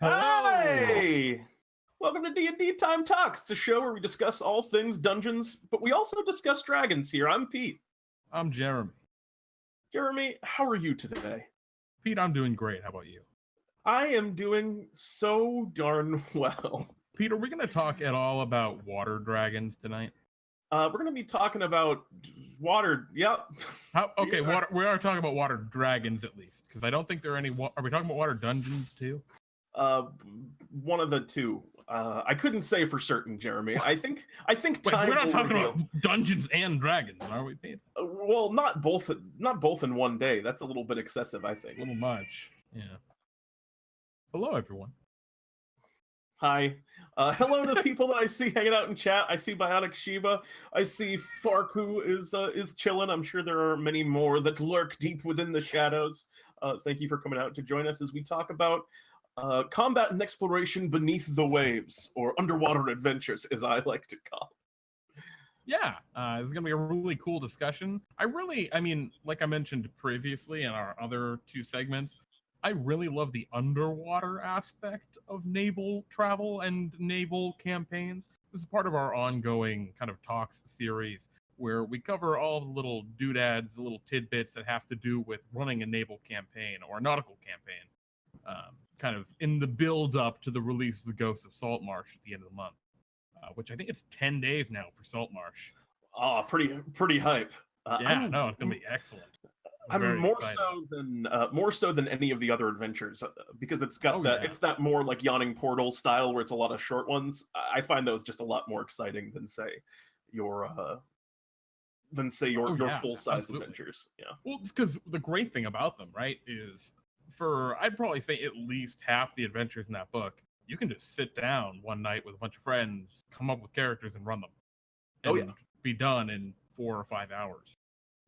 Hello. Hi! Welcome to DnDTime Talks, the show where we discuss all things dungeons, but we also discuss dragons here. I'm Pete. I'm Jeremy. Jeremy, how are you today? Pete, I'm doing great. How about you? I am doing so darn well. Pete, are we going to talk at all about water dragons tonight? We're going to be talking about water. Yep. Okay, water. We are talking about water dragons at least, because I don't think there are any. Are we talking about water dungeons too? One of the two. I couldn't say for certain, Jeremy. I think time. Wait, we're not talking reveal. about dungeons and dragons, are we, Pete? Well, not both in one day. That's a little bit excessive, I think. A little much. Yeah. Hello, everyone. Hi. Hello to the people that I see hanging out in chat. I see Bionic Shiba. I see Fark, who is chilling. I'm sure there are many more that lurk deep within the shadows. Thank you for coming out to join us as we talk about combat and exploration beneath the waves, or underwater adventures, as I like to call it. Yeah, it's going to be a really cool discussion. I mean, like I mentioned previously in our other two segments, I really love the underwater aspect of naval travel and naval campaigns. This is part of our ongoing kind of talks series where we cover all the little doodads, the little tidbits that have to do with running a naval campaign or a nautical campaign, kind of in the build up to the release of the Ghost of Saltmarsh at the end of the month, which I think it's 10 days now for Saltmarsh. Oh, pretty hype. It's going to be excellent. I'm more so than any of the other adventures, because it's got it's that more like Yawning Portal style where it's a lot of short ones. I find those just a lot more exciting than your full-size adventures. Yeah. Well, because the great thing about them, right, is I'd probably say at least half the adventures in that book, you can just sit down one night with a bunch of friends, come up with characters and run them. And be done in 4 or 5 hours.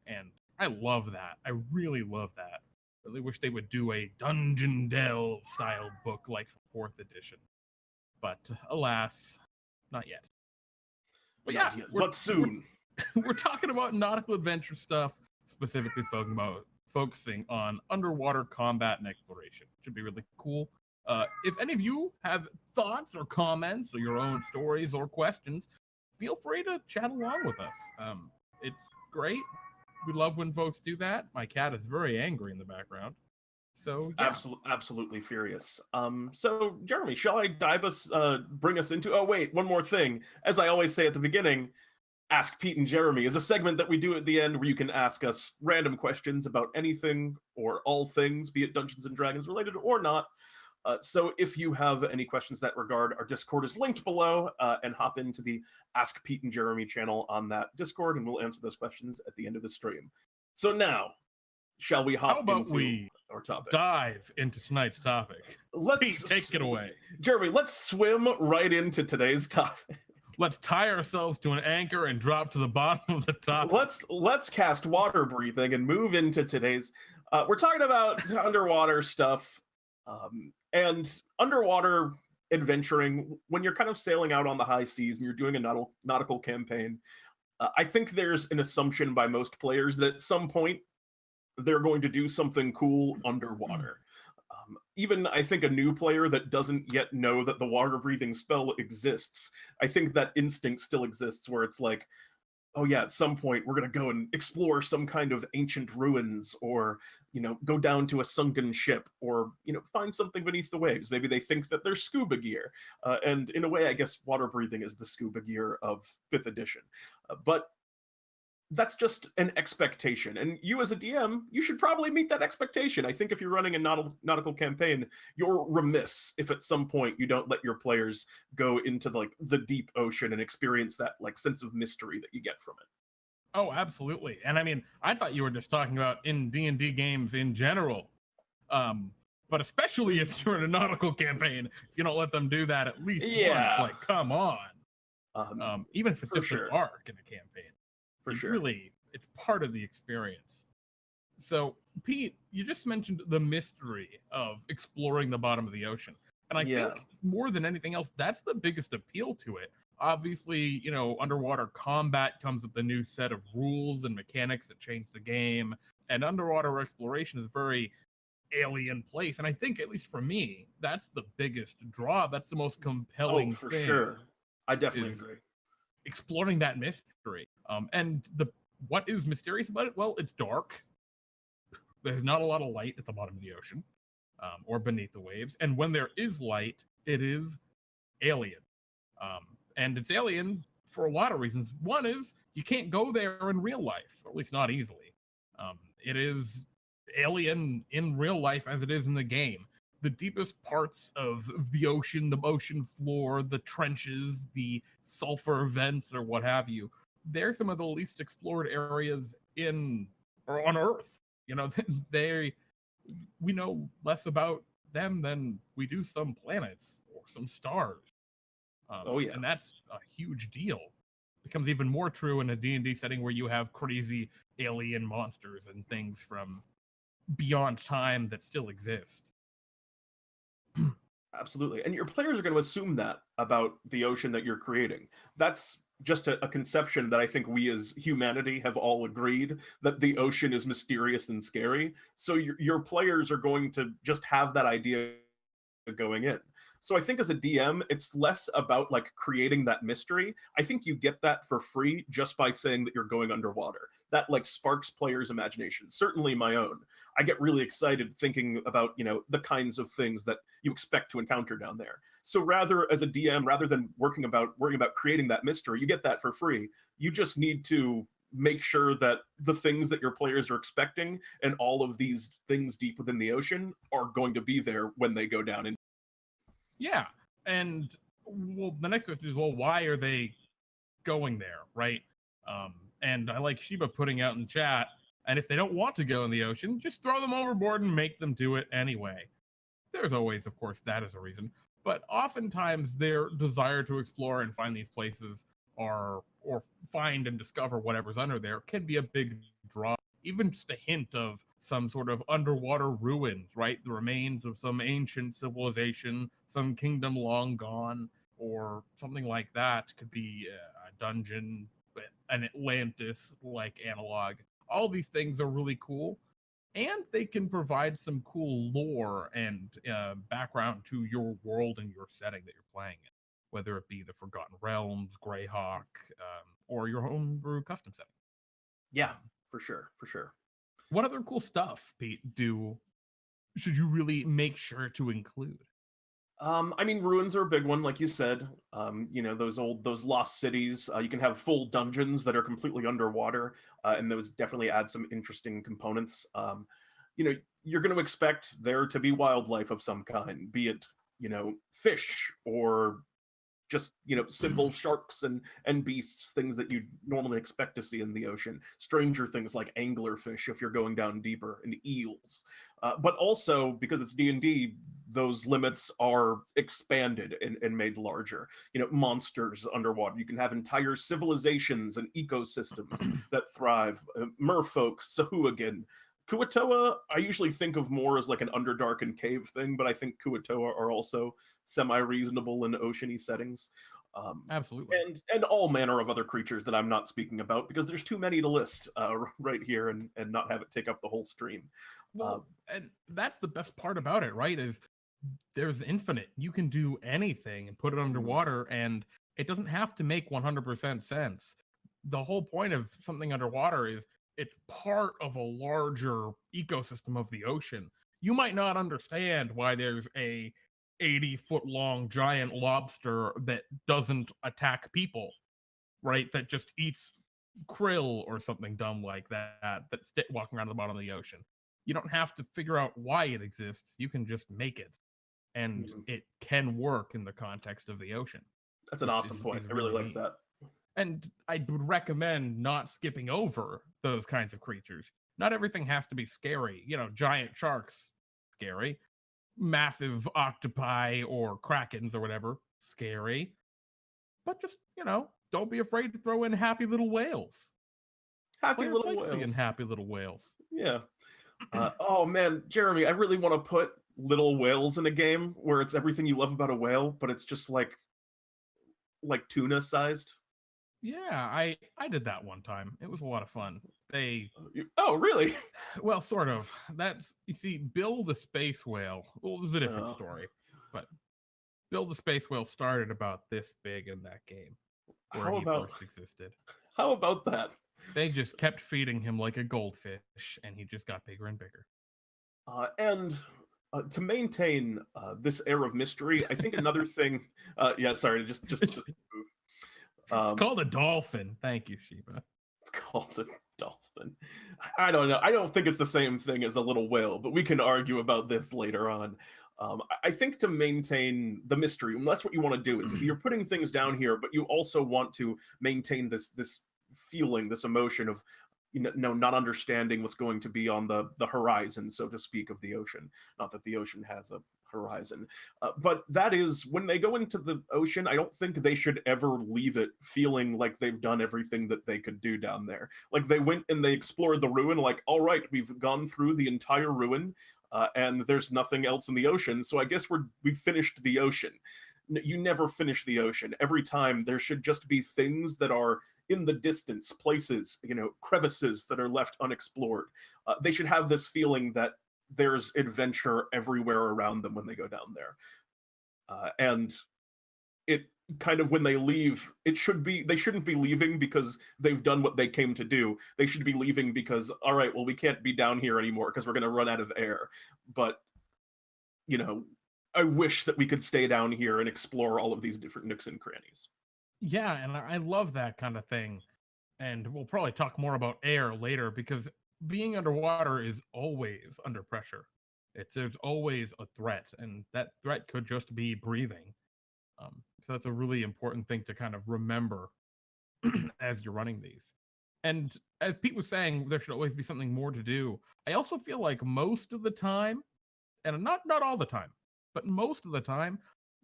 And I love that. I really love that. I really wish they would do a Dungeon Delve style book like 4th edition. But alas, not yet. But but soon. We're talking about nautical adventure stuff, specifically focusing on underwater combat and exploration. Should be really cool. If any of you have thoughts or comments or your own stories or questions, feel free to chat along with us. It's great. We love when folks do that. My cat is very angry in the background. So yeah. Absolutely furious. So Jeremy, shall I bring us into? Oh wait, one more thing. As I always say at the beginning, Ask Pete and Jeremy is a segment that we do at the end where you can ask us random questions about anything or all things, be it Dungeons and Dragons related or not. So if you have any questions in that regard, our Discord is linked below, and hop into the Ask Pete and Jeremy channel on that Discord, and we'll answer those questions at the end of the stream. So now, shall we hop into our topic? Dive into tonight's topic. Pete, take it away. Jeremy, let's swim right into today's topic. Let's tie ourselves to an anchor and drop to the bottom of the topic. Let's cast water breathing and move into today's. We're talking about underwater stuff. And underwater adventuring, when you're kind of sailing out on the high seas and you're doing a nautical campaign, I think there's an assumption by most players that at some point they're going to do something cool underwater. Even I think a new player that doesn't yet know that the water breathing spell exists, I think that instinct still exists where it's like, oh yeah, at some point we're going to go and explore some kind of ancient ruins, or, go down to a sunken ship, or, find something beneath the waves. Maybe they think that there's scuba gear. And in a way, I guess water breathing is the scuba gear of 5th edition. But that's just an expectation. And you as a DM, you should probably meet that expectation. I think if you're running a nautical campaign, you're remiss if at some point you don't let your players go into the deep ocean and experience that sense of mystery that you get from it. Oh, absolutely. And I mean, I thought you were just talking about in D&D games in general. But especially if you're in a nautical campaign, if you don't let them do that at least once, come on. Even if it's just an arc in a campaign. For sure. Really, it's part of the experience. So, Pete, you just mentioned the mystery of exploring the bottom of the ocean. And I think more than anything else, that's the biggest appeal to it. Obviously, underwater combat comes with a new set of rules and mechanics that change the game. And underwater exploration is very alien place. And I think, at least for me, that's the biggest draw. That's the most Oh, compelling for thing, sure. I definitely is agree. exploring that mystery. And what is mysterious about it? Well, it's dark. There's not a lot of light at the bottom of the ocean, or beneath the waves. And when there is light, it is alien. And it's alien for a lot of reasons. One is you can't go there in real life, or at least not easily. It is alien in real life as it is in the game. The deepest parts of the ocean, the ocean floor, the trenches, the sulfur vents, or what have you, they're some of the least explored areas in or on Earth. You know, they we know less about them than we do some planets or some stars. Oh yeah. And that's a huge deal. It becomes even more true in a D&D setting where you have crazy alien monsters and things from beyond time that still exist. Absolutely. And your players are going to assume that about the ocean that you're creating. That's just a conception that I think we as humanity have all agreed, that the ocean is mysterious and scary. So your players are going to just have that idea going in. So I think as a DM, it's less about like creating that mystery. I think you get that for free just by saying that you're going underwater. That like sparks players' imagination. Certainly my own. I get really excited thinking about, you know, the kinds of things that you expect to encounter down there. So rather as a DM, rather than worrying about creating that mystery, you get that for free. You just need to make sure that the things that your players are expecting and all of these things deep within the ocean are going to be there when they go down in. Yeah. And well, the next question is, well, why are they going there, right? And I like Sheba putting out in chat, and if they don't want to go in the ocean, just throw them overboard and make them do it anyway. There's always, of course, that is a reason, but oftentimes their desire to explore and find these places or find and discover whatever's under there can be a big draw. Even just a hint of some sort of underwater ruins, right? The remains of some ancient civilization, some kingdom long gone, or something like that could be a dungeon, an Atlantis like analog. All these things are really cool, and they can provide some cool lore and background to your world and your setting that you're playing in, whether it be the Forgotten Realms, Greyhawk, or your homebrew custom setting. Yeah, for sure, for sure. What other cool stuff, Pete, should you really make sure to include? I mean, ruins are a big one, like you said. You know, those lost cities. You can have full dungeons that are completely underwater, and those definitely add some interesting components. You know, you're going to expect there to be wildlife of some kind, be it, you know, fish or just, you know, simple sharks and beasts, things that you normally expect to see in the ocean. Stranger things like anglerfish if you're going down deeper, and eels. But also, because it's D&D, those limits are expanded and made larger. You know, monsters underwater. You can have entire civilizations and ecosystems that thrive. Merfolk, Sahuagin, Kuatoa, I usually think of more as like an Underdark and cave thing, but I think Kuatoa are also semi-reasonable in oceany settings. Absolutely. And all manner of other creatures that I'm not speaking about because there's too many to list right here and not have it take up the whole stream. Well, and that's the best part about it, right? Is there's infinite. You can do anything and put it underwater, and it doesn't have to make 100% sense. The whole point of something underwater is it's part of a larger ecosystem of the ocean. You might not understand why there's a 80-foot long giant lobster that doesn't attack people, right? That just eats krill or something dumb like that, that's walking around the bottom of the ocean. You don't have to figure out why it exists. You can just make it, and it can work in the context of the ocean. That's an awesome point. I really like that. And I would recommend not skipping over those kinds of creatures. Not everything has to be scary. You know, giant sharks, scary. Massive octopi or krakens or whatever, scary. But just, you know, don't be afraid to throw in happy little whales. Happy little whales. Seeing happy little whales. Yeah. Oh man, Jeremy, I really want to put little whales in a game where it's everything you love about a whale, but it's just like tuna sized. Yeah, I did that one time. It was a lot of fun. They Oh, really? well, sort of. That's you see, Bill the Space Whale. Well, this is a different Uh, story, but Bill the Space Whale started about this big in that game where how he about first existed. how about that? They just kept feeding him like a goldfish, and he just got bigger and bigger. And to maintain this air of mystery, I think another thing. Yeah, sorry, It's just move. it's Um, called a dolphin. Thank you, Sheba. it's called a dolphin. I don't know. I don't think it's the same thing as a little whale, but we can argue about this later on. I think to maintain the mystery, and that's what you want to do. Is you're putting things down here, but you also want to maintain this feeling, this emotion of not understanding what's going to be on the horizon, so to speak, of the ocean. Not that the ocean has a horizon, but that is when they go into the ocean. I don't think they should ever leave it feeling like they've done everything that they could do down there. Like they went and they explored the ruin. Like, all right, we've gone through the entire ruin, and there's nothing else in the ocean. So I guess we've finished the ocean. You never finish the ocean. Every time there should just be things that are in the distance, places, crevices that are left unexplored. They should have this feeling that there's adventure everywhere around them when they go down there. And it kind of when they leave, they shouldn't be leaving because they've done what they came to do. They should be leaving because, all right, well, we can't be down here anymore because we're going to run out of air. But, you know, I wish that we could stay down here and explore all of these different nooks and crannies. Yeah, and I love that kind of thing. And we'll probably talk more about air later because being underwater is always under pressure. There's always a threat, and that threat could just be breathing. So that's a really important thing to kind of remember as you're running these. And as Pete was saying, there should always be something more to do. I also feel like most of the time, and not all the time, but most of the time,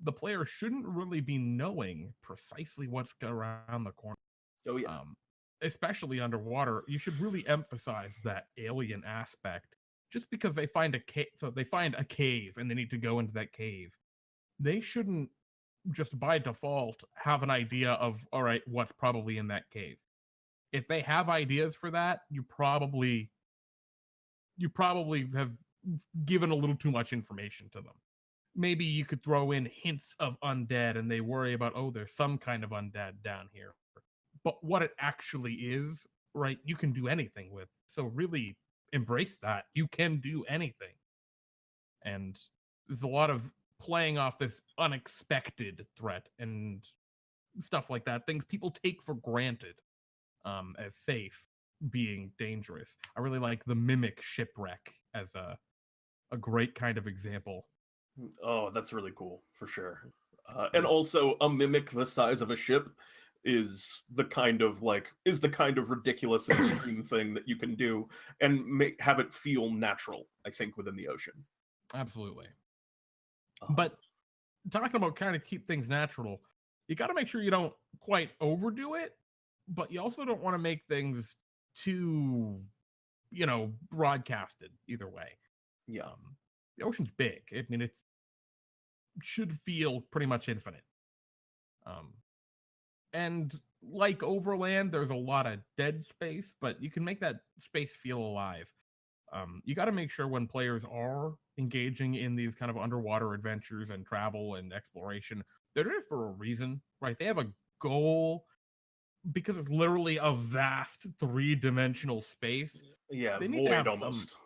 the player shouldn't really be knowing precisely what's around the corner. Oh yeah. Especially underwater, you should really emphasize that alien aspect. Just because they find a cave, so they find a cave and they need to go into that cave, they shouldn't just by default have an idea of all right, what's probably in that cave. If they have ideas for that, you probably have given a little too much information to them. Maybe you could throw in hints of undead and they worry about, oh, there's some kind of undead down here. But what it actually is, right, you can do anything with. So really embrace that. You can do anything. And there's a lot of playing off this unexpected threat and stuff like that. Things people take for granted as safe being dangerous. I really like the mimic shipwreck as a great kind of example. Oh, that's really cool for sure. And also, a mimic the size of a ship is the kind of ridiculous and extreme thing that you can do and have it feel natural. I think within the ocean. Absolutely. Um, But talking about kind of keep things natural, you got to make sure you don't quite overdo it, but you also don't want to make things too, broadcasted either way. yeah. The ocean's big. I mean, it should feel pretty much infinite. Um, and like Overland, there's a lot of dead space, but you can make that space feel alive. You got to make sure when players are engaging in these kind of underwater adventures and travel and exploration, they're doing it for a reason, right? They have a goal because it's literally a vast three-dimensional space. Yeah, They need to void have some. almost.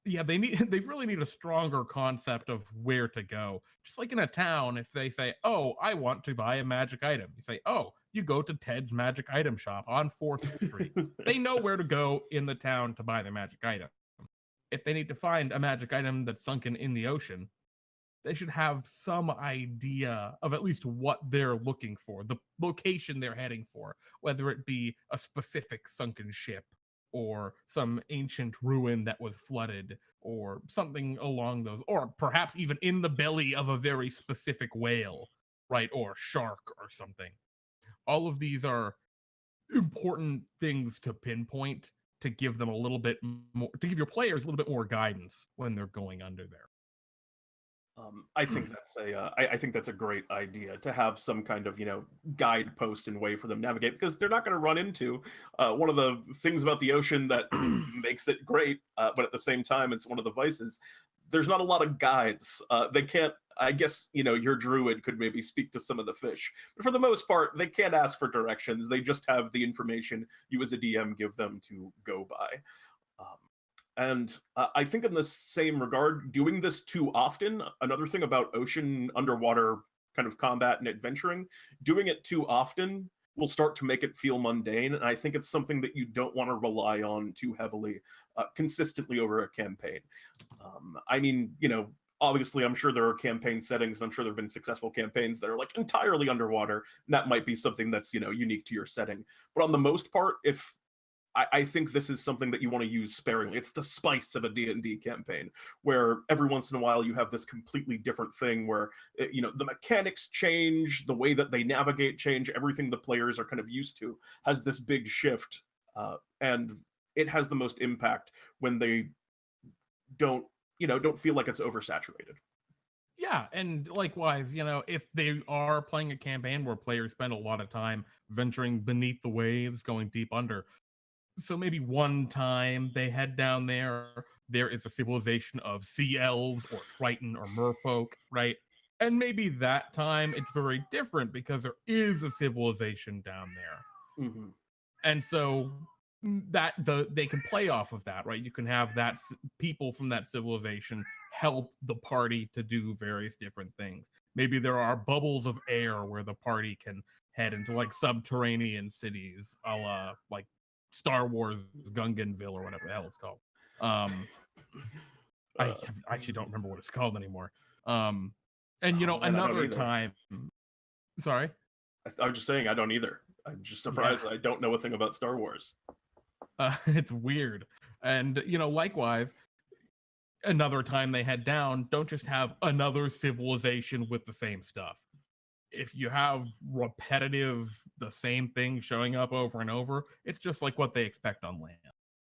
Yeah, they really need a stronger concept of where to go. Just like in a town, if they say, "Oh, I want to buy a magic item," you say, "Oh, you go to Ted's Magic Item Shop on 4th Street." They know where to go in the town to buy the magic item. If they need to find a magic item that's sunken in the ocean, they should have some idea of at least what they're looking for, the location they're heading for, whether it be a specific sunken ship or some ancient ruin that was flooded or something along those, or perhaps even in the belly of a very specific whale, right? Or shark or something. All of these are important things to pinpoint to give them a little bit more, to give your players a little bit more guidance when they're going under there. I think that's I think that's a great idea to have some kind of guidepost and way for them to navigate, because they're not going to run into one of the things about the ocean that makes it great, but at the same time it's one of the vices. There's not a lot of guides. They can't. I guess your druid could maybe speak to some of the fish, but for the most part, they can't ask for directions. They just have the information you as a DM give them to go by. Um, and I think in the same regard, doing this too often, another thing about ocean underwater kind of combat and adventuring, doing it too often will start to make it feel mundane. And I think it's something that you don't want to rely on too heavily, consistently over a campaign. I mean, obviously, I'm sure there are campaign settings, and I'm sure there have been successful campaigns that are like entirely underwater. And that might be something that's, unique to your setting. But on the most part, if I think this is something that you want to use sparingly. It's the spice of a D&D campaign, where every once in a while you have this completely different thing where, the mechanics change, the way that they navigate change, everything the players are kind of used to has this big shift. And it has the most impact when they don't feel like it's oversaturated. Yeah, and likewise, if they are playing a campaign where players spend a lot of time venturing beneath the waves, going deep under, so maybe one time they head down there is a civilization of sea elves or triton or merfolk, right? And maybe that time it's very different because there is a civilization down there. Mm-hmm. And so they can play off of that, right? You can have that people from that civilization help the party to do various different things. Maybe there are bubbles of air where the party can head into like subterranean cities, a la like Star Wars Gunganville or whatever the hell it's called. I actually don't remember what it's called anymore. And another time. Sorry, I was just saying I don't either. I'm just surprised I don't know a thing about Star Wars. It's weird, and likewise, another time they head down, don't just have another civilization with the same stuff. If you have repetitive, the same thing showing up over and over, it's just like what they expect on land.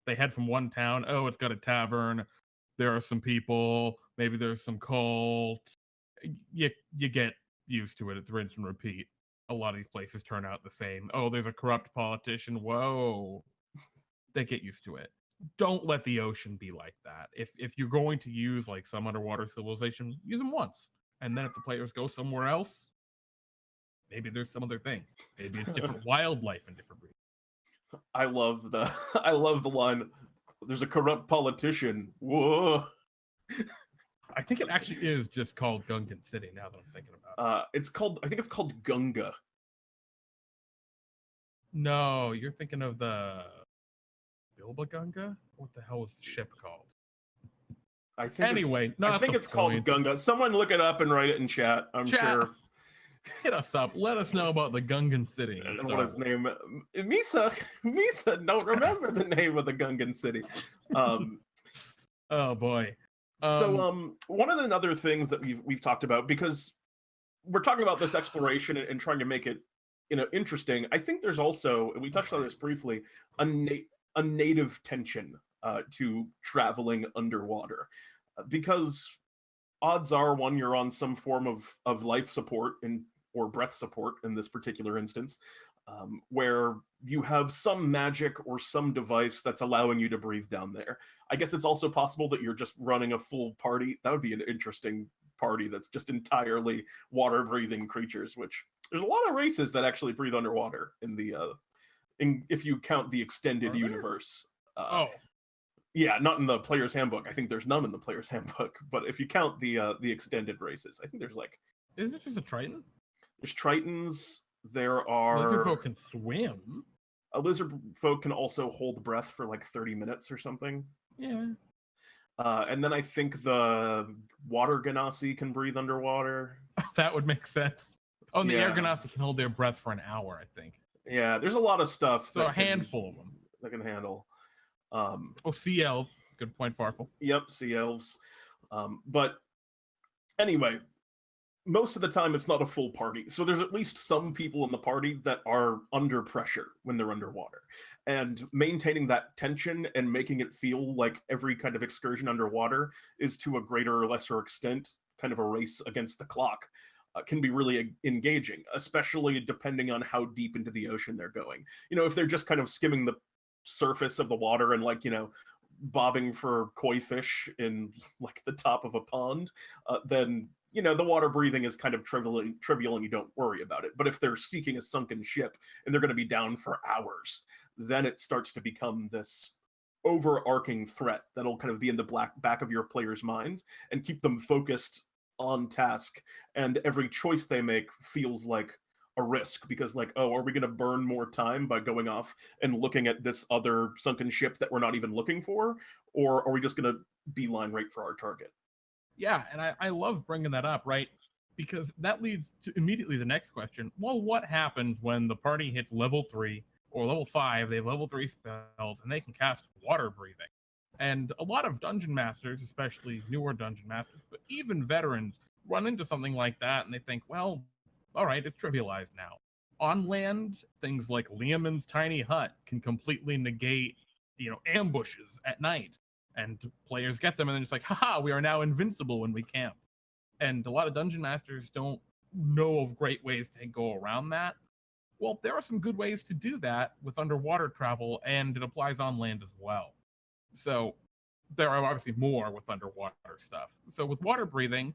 They head from one town, oh, it's got a tavern, there are some people, maybe there's some cult. You get used to it. It's rinse and repeat. A lot of these places turn out the same. Oh, there's a corrupt politician. Whoa. They get used to it. Don't let the ocean be like that. If you're going to use like some underwater civilization, use them once. And then if the players go somewhere else, maybe there's some other thing. Maybe it's different wildlife and different breeds. I love the line. There's a corrupt politician. Whoa. I think it actually is just called Gungan City. Now that I'm thinking about it, I think it's called Gunga. No, you're thinking of the Bilba Gunga. What the hell is the ship called? I think it's point. called Gunga. Someone look it up and write it in chat. I'm sure. Hit us up. Let us know about the Gungan City. And what its name? Misa don't remember the name of the Gungan City. Oh boy. So one of the other things that we've talked about, because we're talking about this exploration and trying to make it interesting, I think there's also, and we touched on this briefly, a native tension to traveling underwater, because odds are, one, you're on some form of life support or breath support in this particular instance, where you have some magic or some device that's allowing you to breathe down there. I guess it's also possible that you're just running a full party. That would be an interesting party that's just entirely water-breathing creatures, which there's a lot of races that actually breathe underwater in the if you count the extended universe. Yeah, not in the player's handbook. I think there's none in the player's handbook. But if you count the extended races, I think there's like. Isn't it just a Triton? There's Tritons. There are. Lizard folk can swim. A lizard folk can also hold breath for like 30 minutes or something. Yeah. And then I think the water Ganassi can breathe underwater. That would make sense. Oh, and the air Ganassi can hold their breath for an hour, I think. Yeah, there's a lot of stuff. So a handful of them that can handle. Sea elves. Good point, Farfel. Yep, sea elves. But anyway, most of the time it's not a full party. So there's at least some people in the party that are under pressure when they're underwater. And maintaining that tension and making it feel like every kind of excursion underwater is to a greater or lesser extent kind of a race against the clock, can be really engaging, especially depending on how deep into the ocean they're going. If they're just kind of skimming the surface of the water and like bobbing for koi fish in like the top of a pond, then the water breathing is kind of trivial and you don't worry about it. But if they're seeking a sunken ship and they're going to be down for hours, then it starts to become this overarching threat that'll kind of be in the back of your player's mind and keep them focused on task. And every choice they make feels like a risk, because like, oh, are we going to burn more time by going off and looking at this other sunken ship that we're not even looking for, or are we just going to beeline right for our target? Yeah, and I love bringing that up, right? Because that leads to immediately the next question. Well, what happens when the party hits level 3 or level 5, they have level 3 spells, and they can cast water breathing? And a lot of dungeon masters, especially newer dungeon masters, but even veterans, run into something like that, and they think, well, all right, it's trivialized now. On land, things like Liamon's tiny hut can completely negate, ambushes at night. And players get them, and then it's like, haha, we are now invincible when we camp. And a lot of dungeon masters don't know of great ways to go around that. Well, there are some good ways to do that with underwater travel, and it applies on land as well. So there are obviously more with underwater stuff. So with water breathing,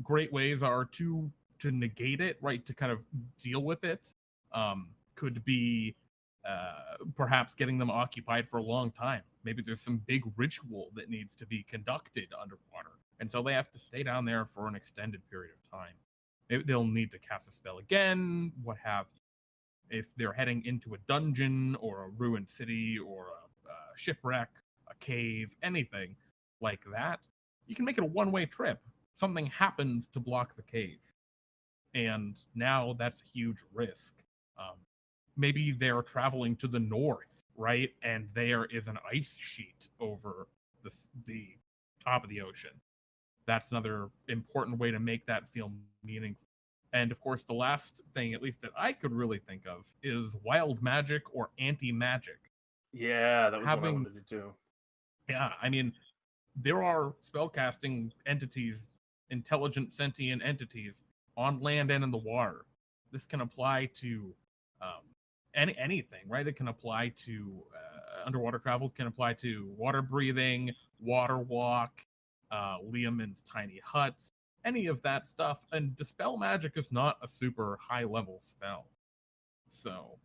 great ways are to negate it, right? To kind of deal with it. Could be perhaps getting them occupied for a long time. Maybe there's some big ritual that needs to be conducted underwater, and so they have to stay down there for an extended period of time. Maybe they'll need to cast a spell again, what have you. If they're heading into a dungeon or a ruined city or a shipwreck, a cave, anything like that, you can make it a one-way trip. Something happens to block the cave, and now that's a huge risk. Maybe they're traveling to the north, right? And there is an ice sheet over the top of the ocean. That's another important way to make that feel meaningful. And of course, the last thing, at least that I could really think of, is wild magic or anti-magic. Yeah, that was what I wanted to do. Yeah, I mean, there are spellcasting entities, intelligent sentient entities, on land and in the water. This can apply to anything, right? It can apply to underwater travel, can apply to water breathing, water walk, Liamon's tiny huts, any of that stuff. And dispel magic is not a super high level spell, so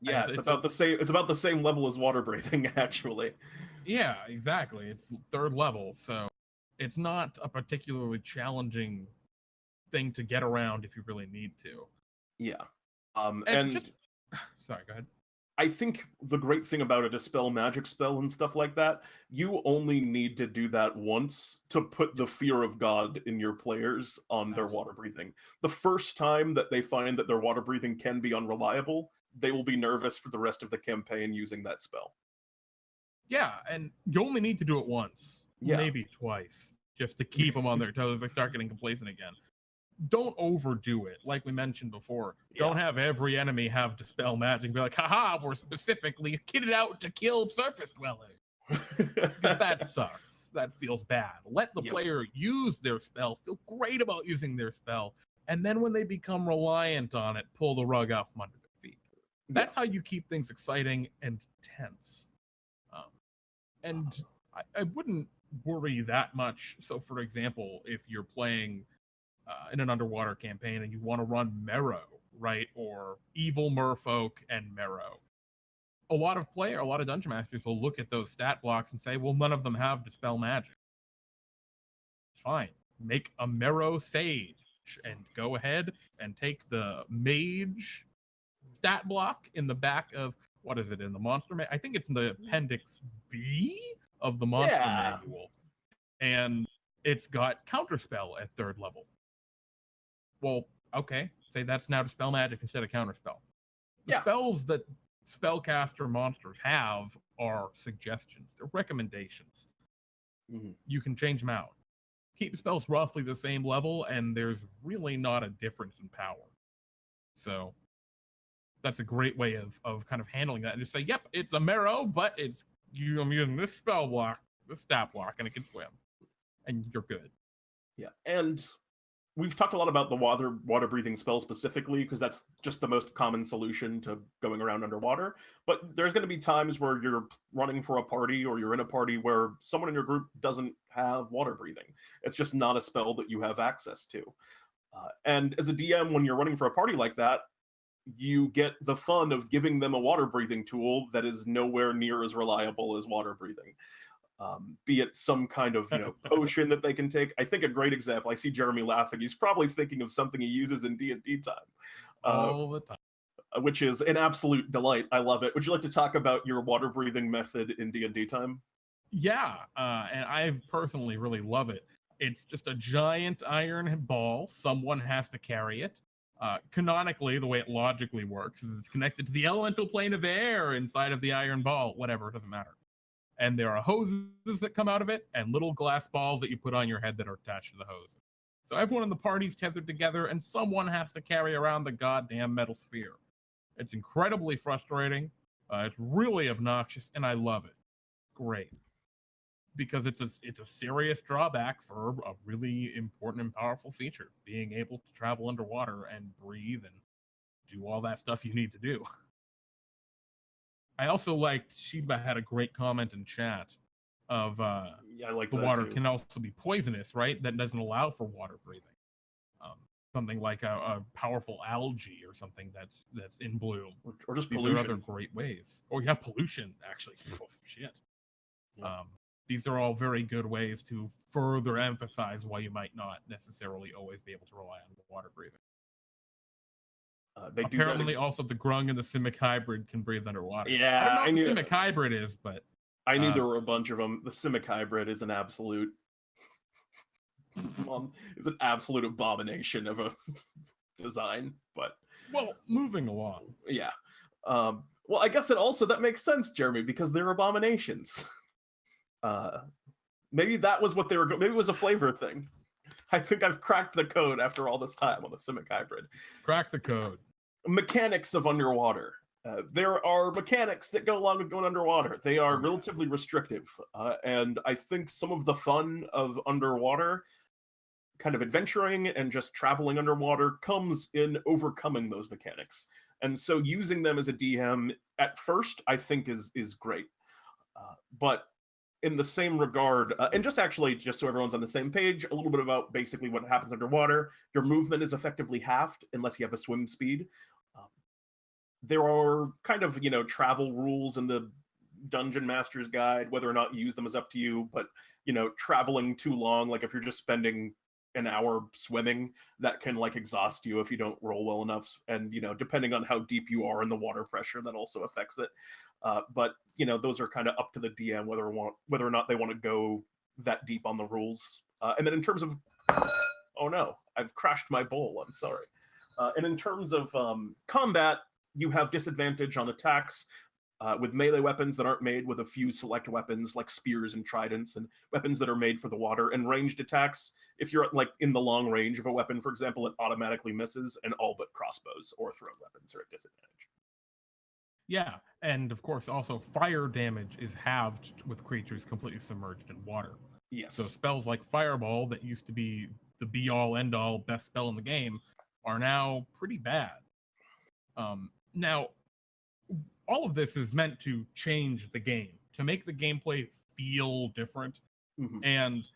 yeah, it's about the same. It's about the same level as water breathing, actually. Yeah, exactly. It's third level, so it's not a particularly challenging thing to get around if you really need to. Yeah. And just sorry, go ahead. I think the great thing about a dispel magic spell and stuff like that, you only need to do that once to put the fear of God in your players on their water breathing. The first time that they find that their water breathing can be unreliable, they will be nervous for the rest of the campaign using that spell. Yeah, and you only need to do it once, maybe twice, just to keep them on their toes if they start getting complacent again. Don't overdo it. Like we mentioned before, don't have every enemy have dispel magic. Be like, haha, we're specifically kitted out to kill surface dwellers. Because that sucks. That feels bad. Let the player use their spell, feel great about using their spell, and then when they become reliant on it, pull the rug out from under their feet. That's how you keep things exciting and tense. And I wouldn't worry that much. So, for example, if you're playing in an underwater campaign and you want to run Marrow, right? Or evil merfolk and Marrow. A lot of dungeon masters will look at those stat blocks and say, well, none of them have dispel magic. Fine. Make a Marrow sage and go ahead and take the mage stat block in the back of, what is it, in the monster I think it's in the appendix B of the monster manual. And it's got counterspell at 3rd level. Well, okay, say that's now dispel magic instead of counterspell. The spells that spellcaster monsters have are suggestions. They're recommendations. You can change them out. Keep spells roughly the same level, and there's really not a difference in power. So that's a great way of kind of handling that, and just say, yep, it's a Marrow, but I'm using this spell block, this stat block, and it can swim. And you're good. Yeah, and we've talked a lot about the water breathing spell specifically because that's just the most common solution to going around underwater. But there's going to be times where you're running for a party or you're in a party where someone in your group doesn't have water breathing. It's just not a spell that you have access to. And as a DM, when you're running for a party like that, you get the fun of giving them a water breathing tool that is nowhere near as reliable as water breathing. Be it some kind of potion that they can take. I think a great example. I see Jeremy laughing. He's probably thinking of something he uses in DnDTime, all the time, which is an absolute delight. I love it. Would you like to talk about your water breathing method in DnDTime? Yeah, and I personally really love it. It's just a giant iron ball. Someone has to carry it. Canonically, the way it logically works is it's connected to the elemental plane of air inside of the iron ball. Whatever, it doesn't matter. And there are hoses that come out of it and little glass balls that you put on your head that are attached to the hose. So everyone in the party's tethered together and someone has to carry around the goddamn metal sphere. It's incredibly frustrating. It's really obnoxious and I love it. Great. Because it's a serious drawback for a really important and powerful feature, being able to travel underwater and breathe and do all that stuff you need to do. I also liked Sheba had a great comment in chat of yeah, I like the water can also be poisonous, right? That doesn't allow for water breathing. Something like a powerful algae or something that's in bloom, or just these pollution. are other great ways. Oh yeah, pollution actually. Oh, shit. Yeah. These are all very good ways to further emphasize why you might not necessarily always be able to rely on water breathing. They apparently also the Grung and the Simic hybrid can breathe underwater. Yeah, I don't know what the Simic hybrid is, but I knew there were a bunch of them. The Simic hybrid is an absolute it's an absolute abomination of a design. But well, moving along. Yeah. Well, I guess that makes sense, Jeremy, because they're abominations. Maybe that was what they were. Maybe it was a flavor thing. I think I've cracked the code after all this time on the Simic hybrid. Crack the code. Mechanics of underwater. There are mechanics that go along with going underwater. They are relatively restrictive. And I think some of the fun of underwater, kind of adventuring and just traveling underwater, comes in overcoming those mechanics. And so using them as a DM at first, I think is great. But in the same regard, and just so everyone's on the same page, a little bit about basically what happens underwater. Your movement is effectively halved unless you have a swim speed. There are kind of, travel rules in the Dungeon Master's Guide. Whether or not you use them is up to you, but, traveling too long, like if you're just spending an hour swimming, that can exhaust you if you don't roll well enough. And, depending on how deep you are in the water pressure, that also affects it. But, those are kind of up to the DM whether or not they want to go that deep on the rules. And then in terms of, oh no, I've crashed my bowl, I'm sorry. And in terms of combat, you have disadvantage on attacks with melee weapons that aren't made with a few select weapons like spears and tridents, and weapons that are made for the water. And ranged attacks, if you're in the long range of a weapon, for example, it automatically misses, and all but crossbows or throw weapons are at disadvantage. Yeah, and of course also fire damage is halved with creatures completely submerged in water. Yes. So spells like Fireball, that used to be the be-all, end-all, best spell in the game, are now pretty bad. Now, all of this is meant to change the game, to make the gameplay feel different. Mm-hmm. And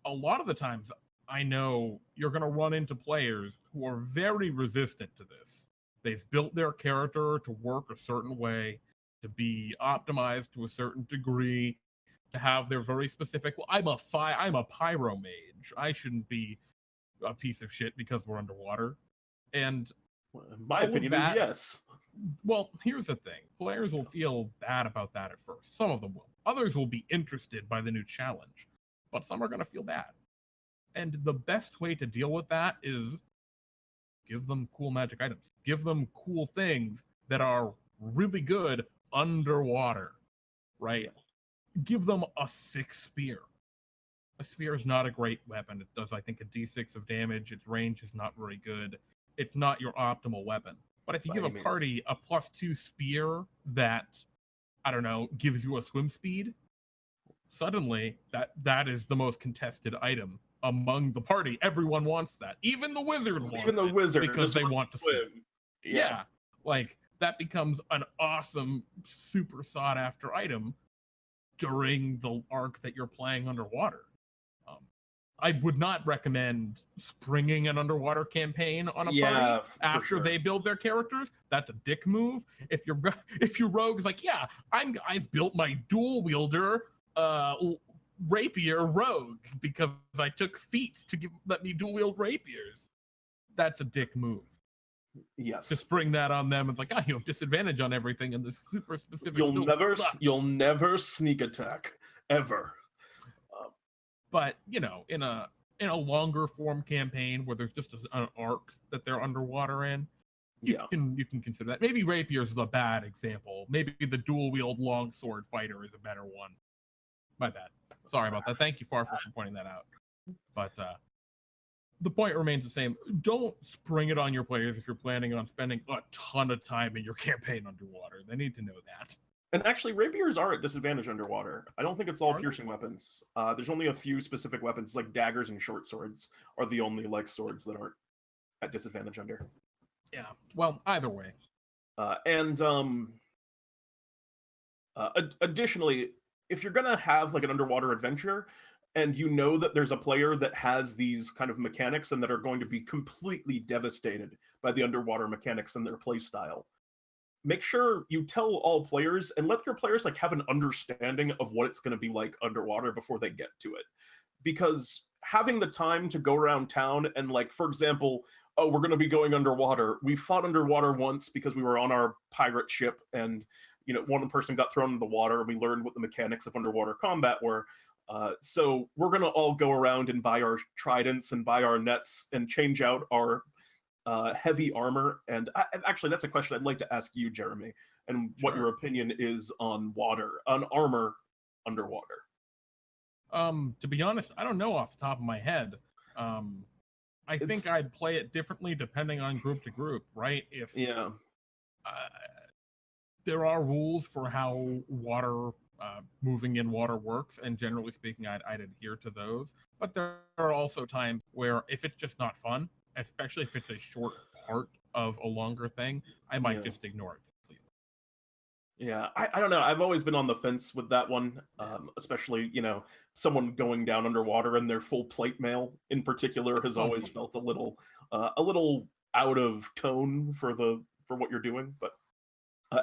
a lot of the times, I know you're going to run into players who are very resistant to this. They've built their character to work a certain way, to be optimized to a certain degree, to have their very specific, well, I'm a pyro mage. I shouldn't be a piece of shit because we're underwater. And my opinion is yes. Well, here's the thing. Players will feel bad about that at first. Some of them will. Others will be interested by the new challenge. But some are going to feel bad. And the best way to deal with that is give them cool magic items. Give them cool things that are really good underwater, right? Give them a 6 spear. A spear is not a great weapon. It does, I think, a d6 of damage. Its range is not very good. It's not your optimal weapon. But if you give a party a +2 spear that, I don't know, gives you a swim speed, suddenly that is the most contested item among the party. Everyone wants that. Even the wizard wants Even the it wizard because they want to swim. Yeah. Like that becomes an awesome, super sought after item during the arc that you're playing underwater. I would not recommend springing an underwater campaign on a party after they build their characters. That's a dick move. If your rogue's like, yeah, I've built my dual wielder rapier rogue because I took feats to let me dual wield rapiers. That's a dick move. Yes. To spring that on them, it's like, you have disadvantage on everything in this super specific. You'll never sneak attack ever. But in a longer form campaign where there's just an arc that they're underwater in, you can consider that. Maybe rapiers is a bad example. Maybe the dual wield longsword fighter is a better one. My bad. Sorry about that. Thank you, Farfar, for pointing that out. But the point remains the same. Don't spring it on your players if you're planning on spending a ton of time in your campaign underwater. They need to know that. And actually, rapiers are at disadvantage underwater. I don't think it's all piercing weapons. There's only a few specific weapons, like daggers and short swords are the only swords that aren't at disadvantage under. Yeah. Well, either way. Additionally, if you're gonna have like an underwater adventure, and you know that there's a player that has these kind of mechanics and that are going to be completely devastated by the underwater mechanics and their play style, make sure you tell all players and let your players like have an understanding of what it's going to be like underwater before they get to it. Because having the time to go around town and like, for example, we're going to be going underwater. We fought underwater once because we were on our pirate ship and, one person got thrown into the water and we learned what the mechanics of underwater combat were. So we're going to all go around and buy our tridents and buy our nets and change out our heavy armor. And actually, that's a question I'd like to ask you, Jeremy, and what your opinion is on armor underwater. To be honest, I don't know off the top of my head. I think I'd play it differently depending on group to group, right? There are rules for how water moving in water works, and generally speaking, I'd adhere to those. But there are also times where if it's just not fun, especially if it's a short part of a longer thing, I might just ignore it completely. Yeah, I don't know. I've always been on the fence with that one, especially, someone going down underwater and their full plate mail in particular has always felt a little out of tone for what you're doing. But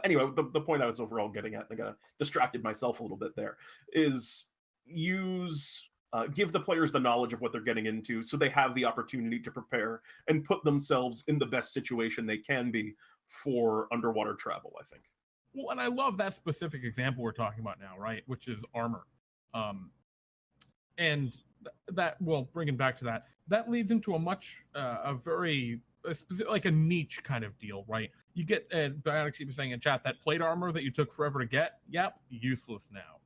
anyway, the point I was overall getting at, I got distracted myself a little bit there, is give the players the knowledge of what they're getting into so they have the opportunity to prepare and put themselves in the best situation they can be for underwater travel, I think. Well, and I love that specific example we're talking about now, right? Which is armor. And bringing back to that leads into a very specific, like a niche kind of deal, right? You get, Bionic was saying in chat, that plate armor that you took forever to get, useless now.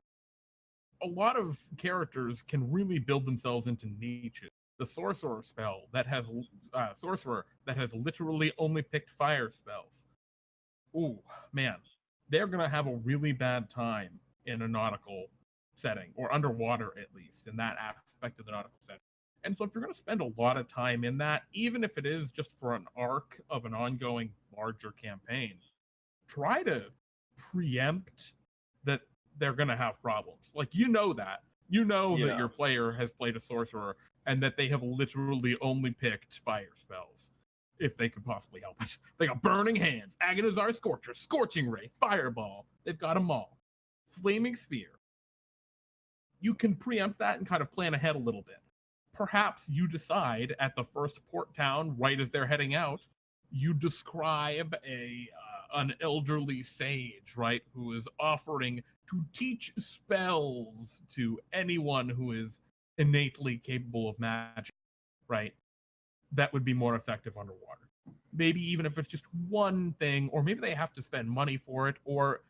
A lot of characters can really build themselves into niches. The sorcerer spell that has literally only picked fire spells. Ooh, man, they're gonna have a really bad time in a nautical setting, or underwater at least, in that aspect of the nautical setting. And so if you're gonna spend a lot of time in that, even if it is just for an arc of an ongoing larger campaign, try to preempt that they're going to have problems. Like, that your player has played a sorcerer and that they have literally only picked fire spells if they could possibly help it. They got Burning Hands, Agonizar Scorcher, Scorching Ray, Fireball. They've got them all. Flaming Sphere. You can preempt that and kind of plan ahead a little bit. Perhaps you decide at the first port town, right as they're heading out, you describe an elderly sage, right, who is offering to teach spells to anyone who is innately capable of magic, right? That would be more effective underwater. Maybe even if it's just one thing, or maybe they have to spend money for it, or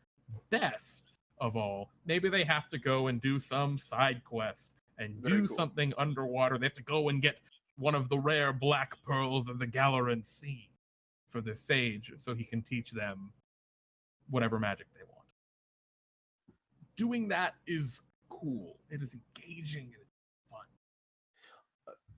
best of all, maybe they have to go and do some side quest and do something underwater. They have to go and get one of the rare black pearls of the Galaran Sea for this sage so he can teach them whatever magic they want. Doing that is cool. It is engaging and it's fun.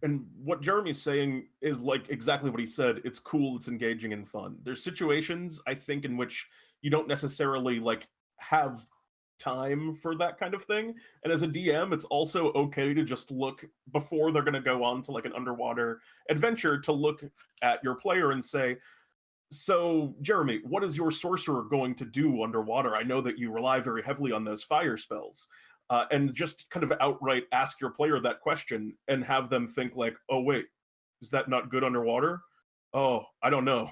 And what Jeremy's saying is like exactly what he said. It's cool, it's engaging and fun. There's situations I think in which you don't necessarily like have time for that kind of thing. And as a DM, it's also okay to just look before they're going to go on to like an underwater adventure to look at your player and say, so, Jeremy, what is your sorcerer going to do underwater? I know that you rely very heavily on those fire spells. And just kind of outright ask your player that question and have them think like, oh, wait, is that not good underwater? Oh, I don't know.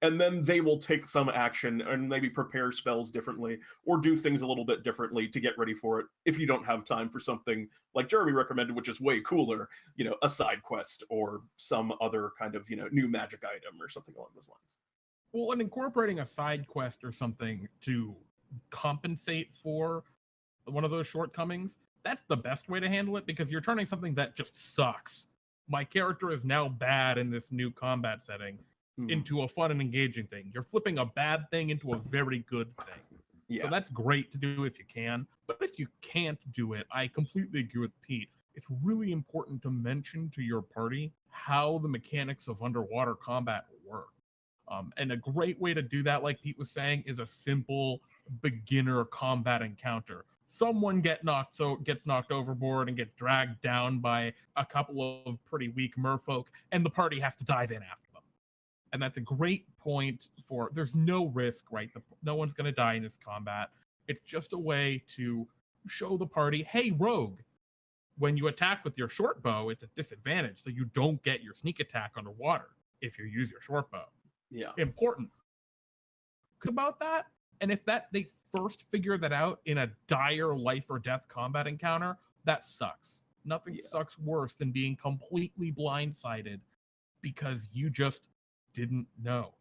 And then they will take some action and maybe prepare spells differently or do things a little bit differently to get ready for it if you don't have time for something like Jeremy recommended, which is way cooler, a side quest or some other kind of, new magic item or something along those lines. Well, and incorporating a side quest or something to compensate for one of those shortcomings, that's the best way to handle it, because you're turning something that just sucks. My character is now bad in this new combat setting into a fun and engaging thing. You're flipping a bad thing into a very good thing. Yeah. So that's great to do if you can. But if you can't do it, I completely agree with Pete. It's really important to mention to your party how the mechanics of underwater combat work. And a great way to do that, like Pete was saying, is a simple beginner combat encounter. Someone gets knocked overboard and gets dragged down by a couple of pretty weak merfolk, and the party has to dive in after them. And that's a great point for, there's no risk, right? No one's going to die in this combat. It's just a way to show the party, hey, rogue, when you attack with your short bow, it's a disadvantage, so you don't get your sneak attack underwater if you use your short bow. Yeah. Important about that. And if they first figure that out in a dire life or death combat encounter, that sucks. Nothing sucks worse than being completely blindsided because you just didn't know.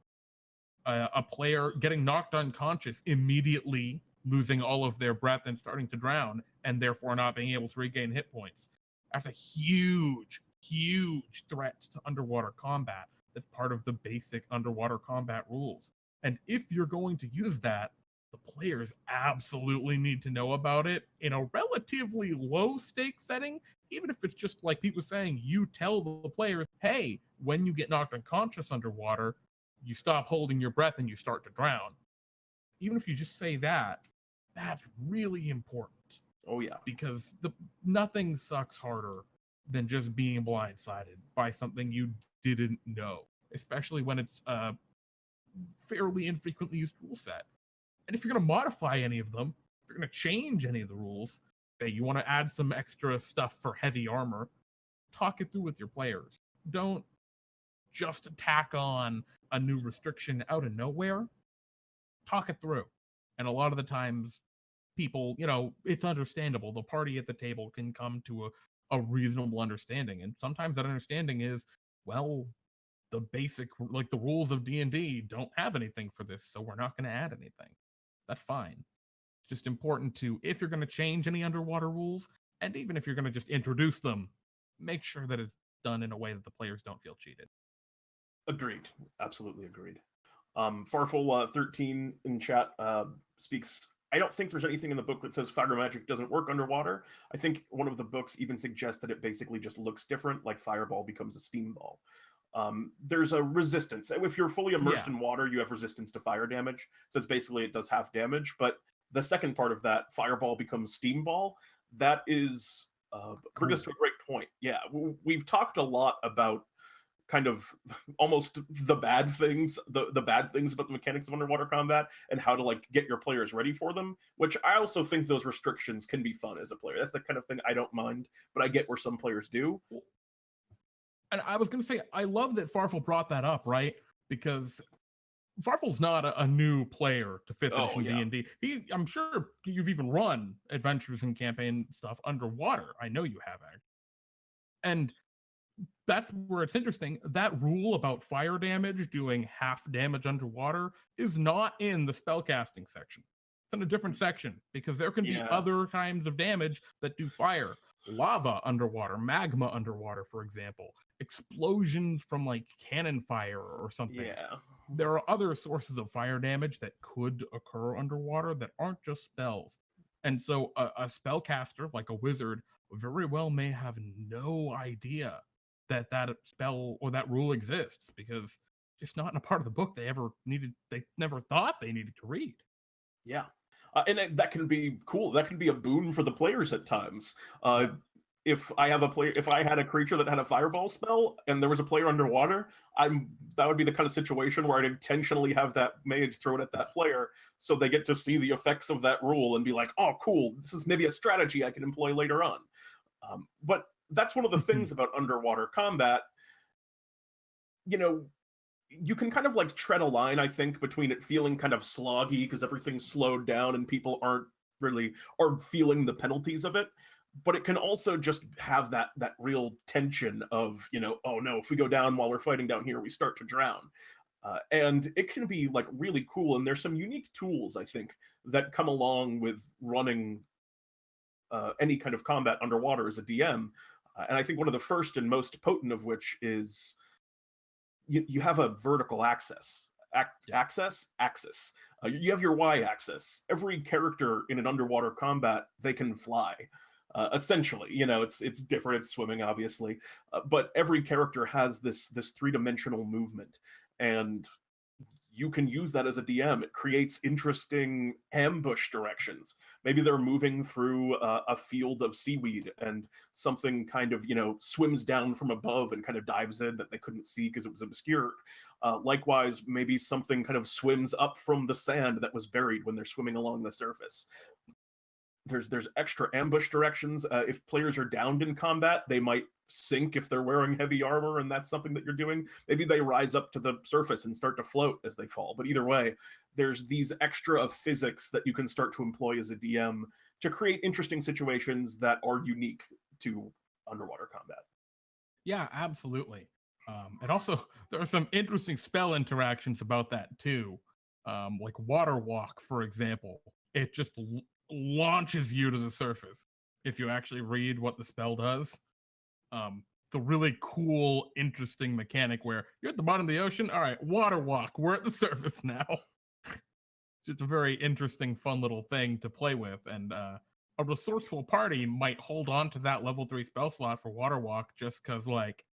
A player getting knocked unconscious, immediately losing all of their breath and starting to drown, and therefore not being able to regain hit points. That's a huge, huge threat to underwater combat. That's part of the basic underwater combat rules. And if you're going to use that, the players absolutely need to know about it in a relatively low stake setting. Even if it's just like Pete was saying, you tell the players, hey, when you get knocked unconscious underwater, you stop holding your breath and you start to drown. Even if you just say that, that's really important. Oh yeah. Because nothing sucks harder than just being blindsided by something you didn't know, especially when it's a fairly infrequently used rule set. And if you're going to modify any of them, if you're going to change any of the rules, say you want to add some extra stuff for heavy armor, talk it through with your players. Don't just tack on a new restriction out of nowhere. Talk it through. And a lot of the times, people, it's understandable. The party at the table can come to a reasonable understanding. And sometimes that understanding is, well, the basic, like the rules of D&D don't have anything for this, so we're not going to add anything. That's fine. It's just important to, if you're going to change any underwater rules, and even if you're going to just introduce them, make sure that it's done in a way that the players don't feel cheated. Agreed. Absolutely agreed. Farful 13 in chat speaks, I don't think there's anything in the book that says fire magic doesn't work underwater. I think one of the books even suggests that it basically just looks different, like fireball becomes a steam ball. There's a resistance. If you're fully immersed in water, you have resistance to fire damage. So it's basically, it does half damage. But the second part of that, fireball becomes steam ball, that is, brings us to a great point. Yeah, we've talked a lot about kind of almost the bad things, the bad things about the mechanics of underwater combat and how to like get your players ready for them, which I also think those restrictions can be fun as a player. That's the kind of thing I don't mind, but I get where some players do. And I was going to say, I love that Farfel brought that up, right? Because Farfel's not a new player to 5th edition D&D. I'm sure you've even run adventures and campaign stuff underwater. I know you have, actually. And that's where it's interesting. That rule about fire damage doing half damage underwater is not in the spellcasting section. It's in a different section because there can be other kinds of damage that do fire. Lava underwater, magma underwater, for example, explosions from like cannon fire or something. Yeah. There are other sources of fire damage that could occur underwater that aren't just spells. And so a spellcaster, like a wizard, very well may have no idea that that spell or that rule exists, because just not in a part of the book they never thought they needed to read. Yeah. That can be cool. That can be a boon for the players at times. If I had a creature that had a fireball spell and there was a player underwater, that would be the kind of situation where I'd intentionally have that mage throw it at that player so they get to see the effects of that rule and be like, oh, cool, this is maybe a strategy I can employ later on. But that's one of the things about underwater combat. You can kind of like tread a line, I think, between it feeling kind of sloggy because everything's slowed down and people aren't really or feeling the penalties of it, but it can also just have that real tension of, oh no, if we go down while we're fighting down here, we start to drown. And it can be like really cool. And there's some unique tools, I think, that come along with running any kind of combat underwater as a DM. And I think one of the first and most potent of which is you have a vertical axis. You have your y-axis. Every character in an underwater combat, they can fly. Essentially, it's different. It's swimming, obviously, but every character has this three-dimensional movement, and you can use that as a DM. It creates interesting ambush directions. Maybe they're moving through a field of seaweed and something kind of, swims down from above and kind of dives in that they couldn't see because it was obscured. Likewise, maybe something kind of swims up from the sand that was buried when they're swimming along the surface. There's extra ambush directions. If players are downed in combat, they might sink if they're wearing heavy armor, and that's something that you're doing. Maybe they rise up to the surface and start to float as they fall. But either way, there's these extra of physics that you can start to employ as a DM to create interesting situations that are unique to underwater combat. Yeah, absolutely. And also, there are some interesting spell interactions about that too. Like Water Walk, for example. It just launches you to the surface if you actually read what the spell does. It's a really cool, interesting mechanic where you're at the bottom of the ocean. All right, Water Walk. We're at the surface now. It's a very interesting, fun little thing to play with. And a resourceful party might hold on to that level 3 spell slot for Water Walk just because, like,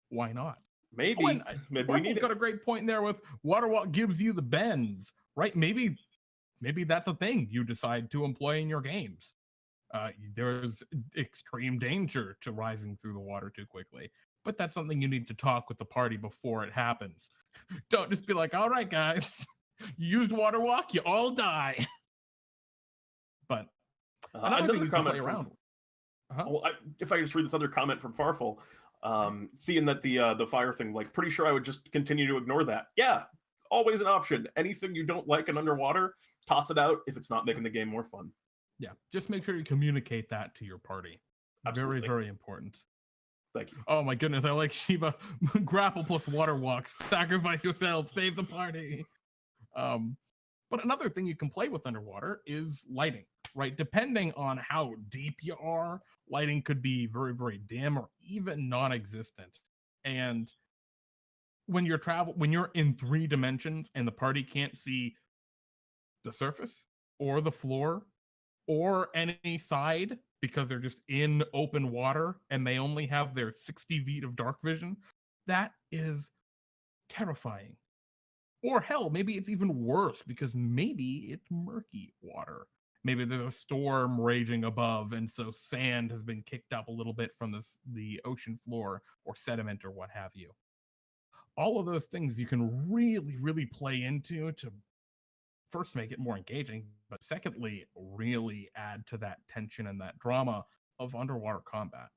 why not? Maybe. Maybe we need it. Got a great point there with Water Walk gives you the bends, right? Maybe that's a thing you decide to employ in your games. There's extreme danger to rising through the water too quickly, but that's something you need to talk with the party before it happens. Don't just be like, all right, guys, you used Water Walk, you all die. But another thing you can play around with. Well, if I just read this other comment from Farfel, seeing that the fire thing, like, pretty sure I would just continue to ignore that. Yeah, always an option. Anything you don't like in underwater, toss it out if it's not making the game more fun. Yeah, just make sure you communicate that to your party. Absolutely. Very, very important. Thank you. Oh my goodness, I like Shiva. Grapple plus Water Walk. Sacrifice yourself. Save the party. But another thing you can play with underwater is lighting, right? Depending on how deep you are, lighting could be very, very dim or even non-existent. And when you're in 3 dimensions and the party can't see the surface or the floor or any side because they're just in open water and they only have their 60 feet of dark vision, that is terrifying. Or hell, maybe it's even worse because maybe it's murky water. Maybe there's a storm raging above, and so sand has been kicked up a little bit from the ocean floor or sediment or what have you. All of those things you can really, really play into to first make it more engaging, but secondly, really add to that tension and that drama of underwater combat.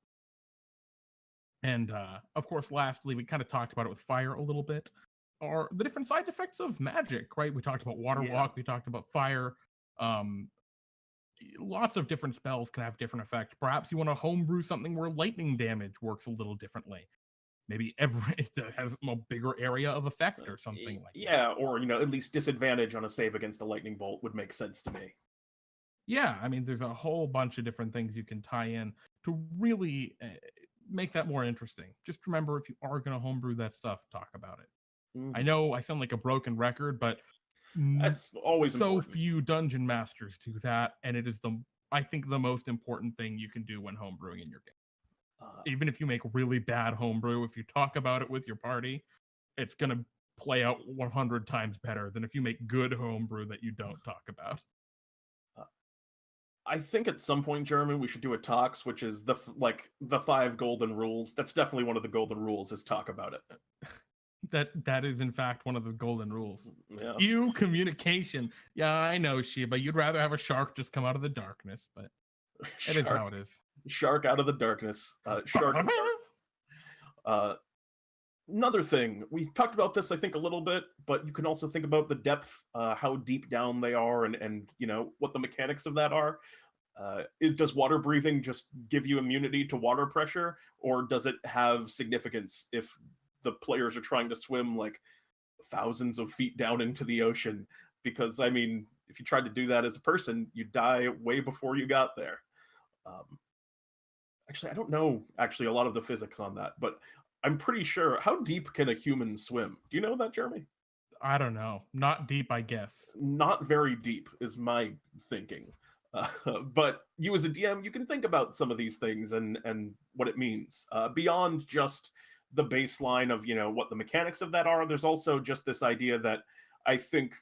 And of course, lastly, we kind of talked about it with fire a little bit, are the different side effects of magic, right? We talked about Water Walk, we talked about fire. Lots of different spells can have different effects. Perhaps you want to homebrew something where lightning damage works a little differently. Maybe it has a bigger area of effect or something like that. Yeah, or, at least disadvantage on a save against a lightning bolt would make sense to me. Yeah, I mean, there's a whole bunch of different things you can tie in to really make that more interesting. Just remember, if you are going to homebrew that stuff, talk about it. I know I sound like a broken record, but that's always so important. Few dungeon masters do that, and it is I think the most important thing you can do when homebrewing in your game. Even if you make really bad homebrew, if you talk about it with your party, it's going to play out 100 times better than if you make good homebrew that you don't talk about. I think at some point, Jeremy, we should do a talks, which is the 5 golden rules. That's definitely one of the golden rules, is talk about it. That is in fact one of the golden rules. Yeah. Ew, communication. Yeah, I know, Shiba. You'd rather have a shark just come out of the darkness, but it is how it is. Shark out of the darkness. Shark. Another thing, we talked about this, I think, a little bit, but you can also think about the depth, how deep down they are, and what the mechanics of that are. Does water breathing just give you immunity to water pressure, or does it have significance if the players are trying to swim like thousands of feet down into the ocean? Because, I mean, if you tried to do that as a person, you'd die way before you got there. Actually, I don't know a lot of the physics on that, but I'm pretty sure. How deep can a human swim? Do you know that, Jeremy? I don't know. Not deep, I guess. Not very deep is my thinking. But you as a DM, you can think about some of these things and what it means. Beyond just the baseline of, what the mechanics of that are, there's also just this idea that I think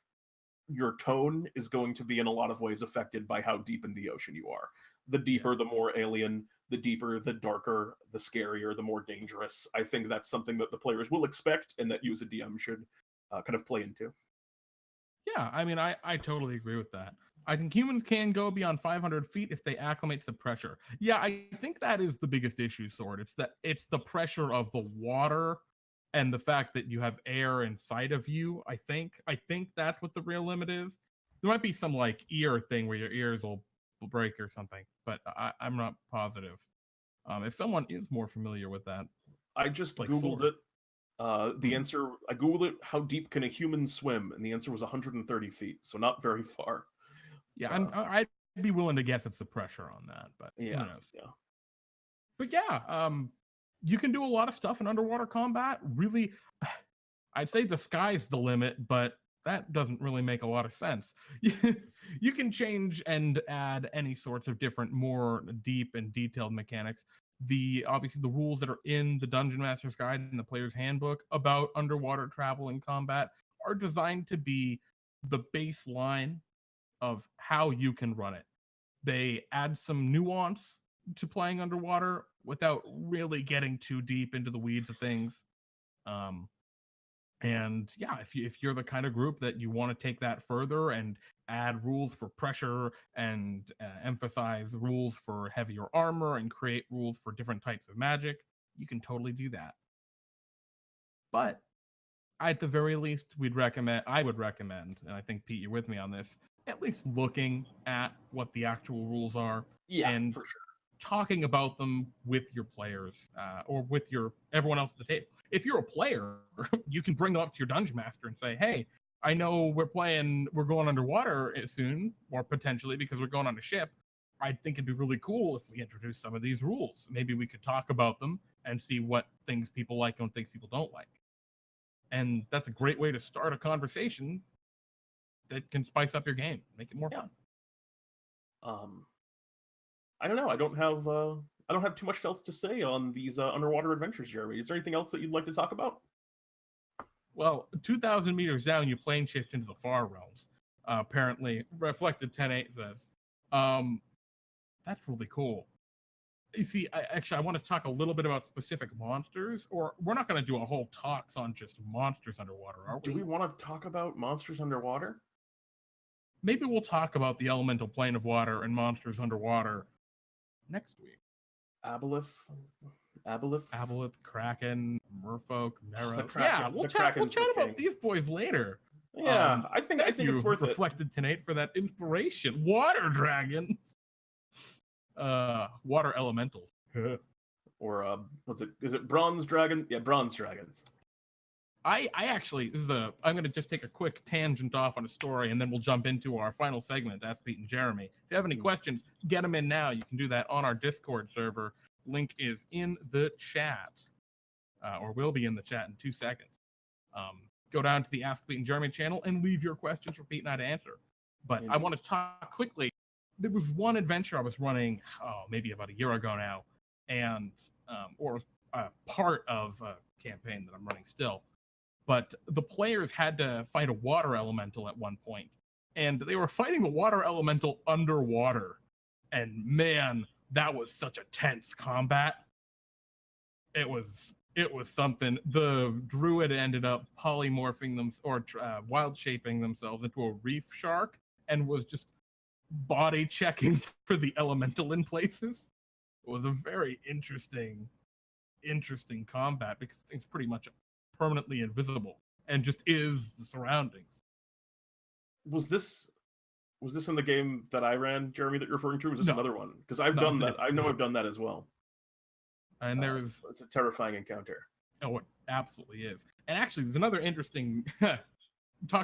your tone is going to be in a lot of ways affected by how deep in the ocean you are. The deeper, the more alien. The deeper, the darker, the scarier, the more dangerous. I think that's something that the players will expect and that you as a DM should kind of play into. Yeah, I mean, I totally agree with that. I think humans can go beyond 500 feet if they acclimate to the pressure. Yeah, I think that is the biggest issue, Sword. It's the pressure of the water and the fact that you have air inside of you. I think that's what the real limit is. There might be some like ear thing where your ears will break or something, but I'm not positive. If someone is more familiar with that, I just Googled it. The answer, I Googled it, how deep can a human swim? And the answer was 130 feet, so not very far. Yeah, I'd be willing to guess it's the pressure on that, but yeah, who knows? Yeah. But yeah, you can do a lot of stuff in underwater combat. Really, I'd say the sky's the limit, but that doesn't really make a lot of sense. You can change and add any sorts of different, more deep and detailed mechanics. Obviously the rules that are in the Dungeon Master's Guide and the Player's Handbook about underwater travel and combat are designed to be the baseline of how you can run it. They add some nuance to playing underwater without really getting too deep into the weeds of things. And yeah, if you're the kind of group that you want to take that further and add rules for pressure and emphasize rules for heavier armor and create rules for different types of magic, you can totally do that. But at the very least, I would recommend, and I think, Pete, you're with me on this, at least looking at what the actual rules are. Yeah, and for sure. Talking about them with your players or with everyone else at the table. If you're a player, you can bring it up to your dungeon master and say, hey, I know we're going underwater soon, or potentially because we're going on a ship. I think it'd be really cool if we introduce some of these rules. Maybe we could talk about them and see what things people like and things people don't like. And that's a great way to start a conversation that can spice up your game, make it more fun. I don't know. I don't have too much else to say on these underwater adventures, Jeremy. Is there anything else that you'd like to talk about? Well, 2,000 meters down, you plane shift into the far realms. Apparently, Reflected 10.8 says. That's really cool. You see, I want to talk a little bit about specific monsters, or we're not going to do a whole talks on just monsters underwater, are we? Do we want to talk about monsters underwater? Maybe we'll talk about the elemental plane of water and monsters underwater next week. Aboleth, Kraken, Merfolk, Mero. Yeah, we'll chat about these boys later. Yeah, I think it's worth Reflected Tonight for that inspiration. Water dragons. Water elementals. Or is it bronze dragon? Yeah, bronze dragons. I actually, I'm going to just take a quick tangent off on a story, and then we'll jump into our final segment, Ask Pete and Jeremy. If you have any questions, get them in now. You can do that on our Discord server. Link is in the chat, or will be in the chat in 2 seconds. Go down to the Ask Pete and Jeremy channel and leave your questions for Pete and I to answer. But I want to talk quickly. There was one adventure I was running, maybe about a year ago now, and or part of a campaign that I'm running still. But the players had to fight a water elemental at one point, and they were fighting the water elemental underwater. And man, that was such a tense combat. It was something. The druid ended up polymorphing them or wild shaping themselves into a reef shark and was just body checking for the elemental in places. It was a very interesting combat because things pretty much permanently invisible and just is the surroundings. Was this in the game that I ran, Jeremy, that you're referring to? Or was this another one? Because I've done that. I know I've done that as well. And it's a terrifying encounter. Oh, it absolutely is. And actually, there's another interesting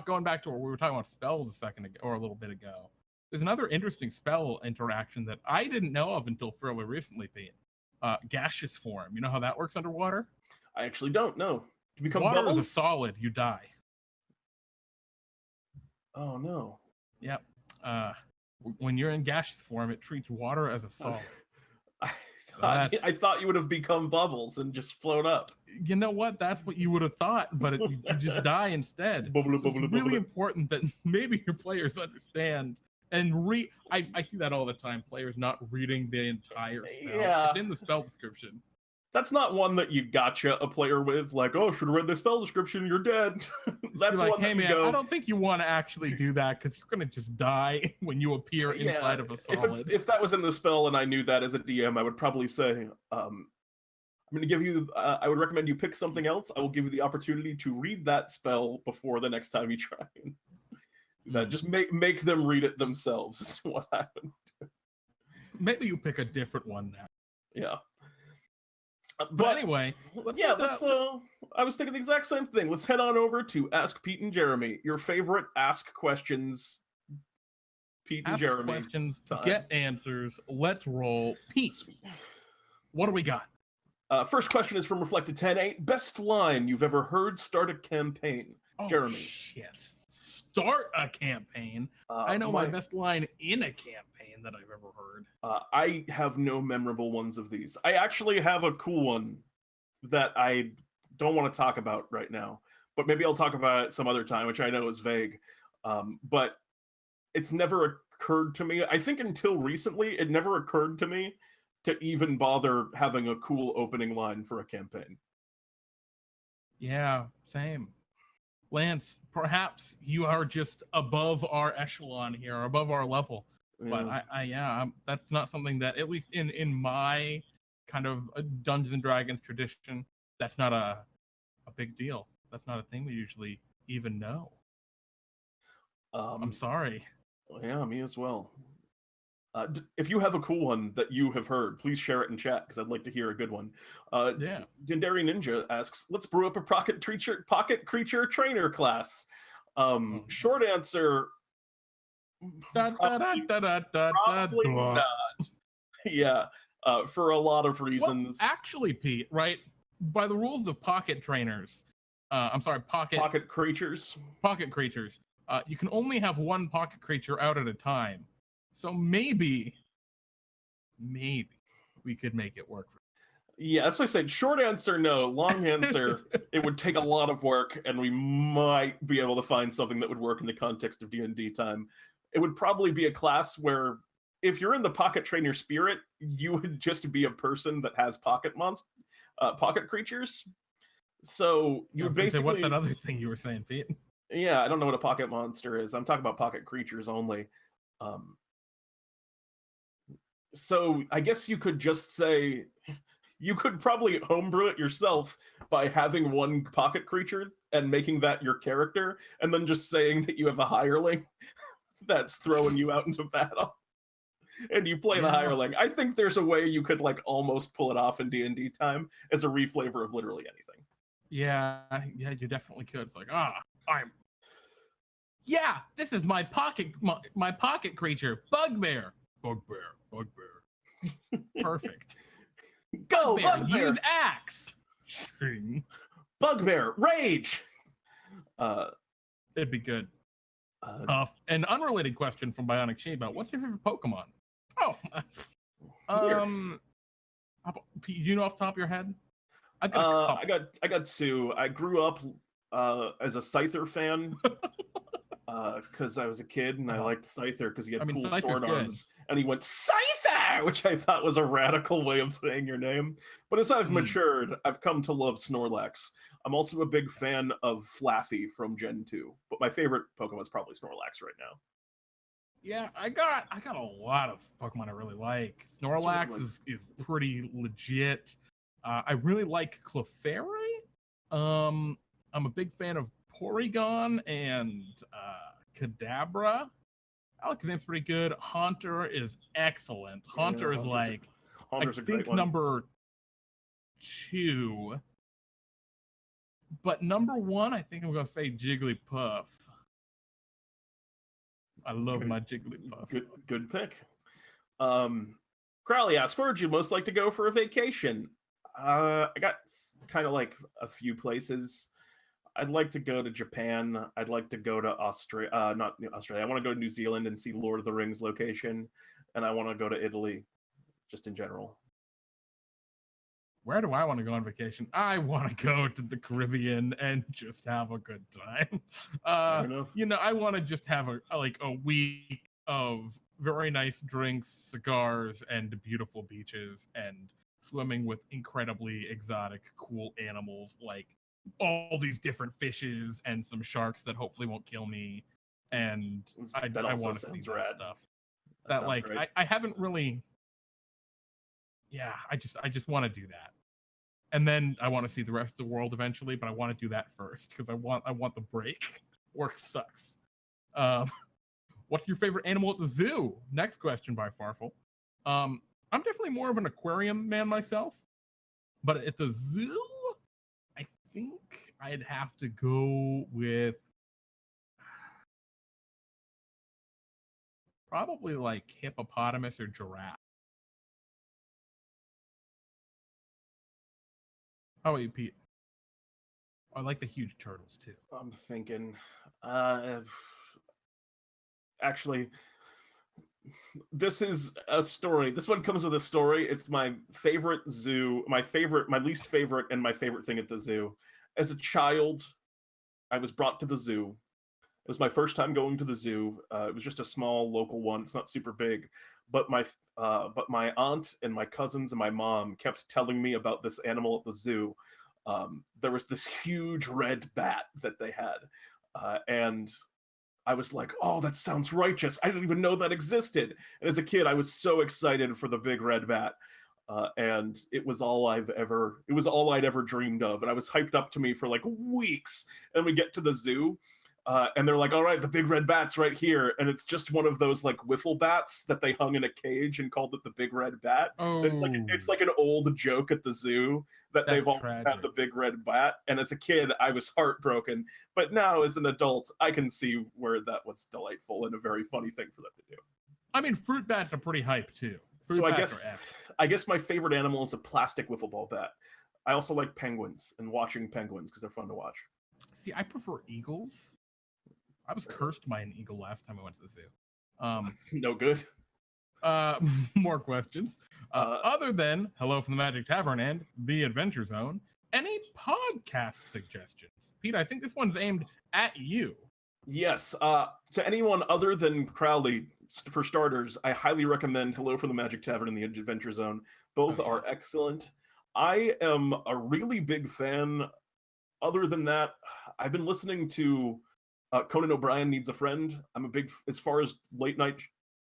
going back to where we were talking about spells a second ago or a little bit ago. There's another interesting spell interaction that I didn't know of until fairly recently, Pete. Gaseous form. You know how that works underwater? I actually don't know. To become water bubbles? is a solid, you die. Oh no. Yep. When you're in gaseous form, it treats water as a solid. I thought you would have become bubbles and just float up. You know what? That's what you would have thought, but you just die instead. It's really important that maybe your players understand and I see that all the time. Players not reading the entire spell. Yeah. It's in the spell description. That's not one that you gotcha a player with, like, oh, should have read the spell description, you're dead. That's like, one hey, that man, I don't think you want to actually do that because you're going to just die when you appear inside of a solid. If that was in the spell and I knew that as a DM, I would probably say, I'm going to give you, I would recommend you pick something else. I will give you the opportunity to read that spell before the next time you try. Just make them read it themselves is what happened. Maybe you pick a different one now. Yeah. But anyway, I was thinking the exact same thing. Let's head on over to Ask Pete and Jeremy. Your favorite Ask Questions, Pete and Jeremy. Ask questions, get answers. Let's roll. Pete, what do we got? First question is from Reflected 10-8. Best line you've ever heard start a campaign. Jeremy. Shit. Start a campaign? I know my best line in a campaign that I've ever heard. I have no memorable ones of these. I actually have a cool one that I don't want to talk about right now, but maybe I'll talk about it some other time, which I know is vague. But it's never occurred to me. I think until recently, it never occurred to me to even bother having a cool opening line for a campaign. Yeah, same. Lance, perhaps you are just above our echelon here, above our level. Yeah. But that's not something that, at least in my kind of Dungeons and Dragons tradition, that's not a big deal. That's not a thing we usually even know. I'm sorry. Yeah, me as well. If you have a cool one that you have heard, please share it in chat because I'd like to hear a good one. Yeah. Dendari Ninja asks, let's brew up a pocket creature trainer class. Short answer, probably not. Yeah, for a lot of reasons. Well, actually, Pete, right? By the rules of pocket trainers, pocket creatures. Pocket creatures. You can only have one pocket creature out at a time. So maybe we could make it work. Yeah, that's what I said. Short answer, no. Long answer, it would take a lot of work, and we might be able to find something that would work in the context of DnDTime. It would probably be a class where, if you're in the pocket trainer spirit, you would just be a person that has pocket creatures. So you would basically. What's that other thing you were saying, Pete? Yeah, I don't know what a pocket monster is. I'm talking about pocket creatures only. So I guess you could just say, you could probably homebrew it yourself by having one pocket creature and making that your character, and then just saying that you have a hireling that's throwing you out into battle. And you play the hireling. I think there's a way you could almost pull it off in DnDTime as a reflavor of literally anything. Yeah, you definitely could. It's like, this is my pocket creature, Bugbear. Perfect. Go, Bugbear. Use axe. Shing. Bugbear, rage. It'd be good. An unrelated question from Bionic Sheba. What's your favorite Pokemon? Pete, you know off the top of your head? I've got a couple. I got two. I grew up as a Scyther fan because I was a kid and I liked Scyther because he had cool Scyther's sword good. arms, and he went Scyther, which I thought was a radical way of saying your name. But as I've matured, I've come to love Snorlax. I'm also a big fan of Flaffy from Gen 2, but my favorite Pokemon is probably Snorlax right now. Yeah, I got a lot of Pokemon I really like. Snorlax is pretty legit. I really like Clefairy. I'm a big fan of Porygon and Kadabra. Alakazam's pretty good. Haunter is excellent. Haunter is like, Haunter's I think number 2. But number 1, I think I'm gonna say Jigglypuff. I love my Jigglypuff. Good pick. Crowley asks, where would you most like to go for a vacation? I got kind of like a few places. I'd like to go to Japan. I'd like to go to Australia. Not Australia. I want to go to New Zealand and see Lord of the Rings location, and I want to go to Italy, just in general. Where do I want to go on vacation? I want to go to the Caribbean and just have a good time. I want to just have a week of very nice drinks, cigars, and beautiful beaches, and swimming with incredibly exotic, cool animals like all these different fishes and some sharks that hopefully won't kill me. And I want to see that stuff. That like I haven't really. Yeah, I just want to do that. And then I want to see the rest of the world eventually, but I want to do that first because I want the break. Work sucks. What's your favorite animal at the zoo? Next question by Farfel. I'm definitely more of an aquarium man myself, but at the zoo, I think I'd have to go with probably like hippopotamus or giraffe. How about you, Pete? I like the huge turtles too. I'm thinking, actually, this is a story. This one comes with a story. It's my favorite zoo, my least favorite, and my favorite thing at the zoo. As a child, I was brought to the zoo. It was my first time going to the zoo. It was just a small local one. It's not super big, but my aunt and my cousins and my mom kept telling me about this animal at the zoo. There was this huge red bat that they had, and I was like, "Oh, that sounds righteous." I didn't even know that existed. And as a kid, I was so excited for the big red bat, and it was all I'd ever dreamed of. And I was hyped up to me for like weeks. And we get to the zoo. And they're like, all right, the big red bat's right here. And it's just one of those like wiffle bats that they hung in a cage and called it the big red bat. Oh. It's like an old joke at the zoo that they've always had the big red bat. And as a kid, I was heartbroken. But now as an adult, I can see where that was delightful and a very funny thing for them to do. I mean, fruit bats are pretty hype too. I guess my favorite animal is a plastic wiffle ball bat. I also like penguins and watching penguins because they're fun to watch. See, I prefer eagles. I was cursed by an eagle last time I went to the zoo. It's no good. More questions. Other than Hello from the Magic Tavern and The Adventure Zone, any podcast suggestions? Pete, I think this one's aimed at you. Yes. To anyone other than Crowley, for starters, I highly recommend Hello from the Magic Tavern and The Adventure Zone. Both are excellent. I am a really big fan. Other than that, I've been listening to Conan O'Brien Needs a Friend. I'm a big, as far as late night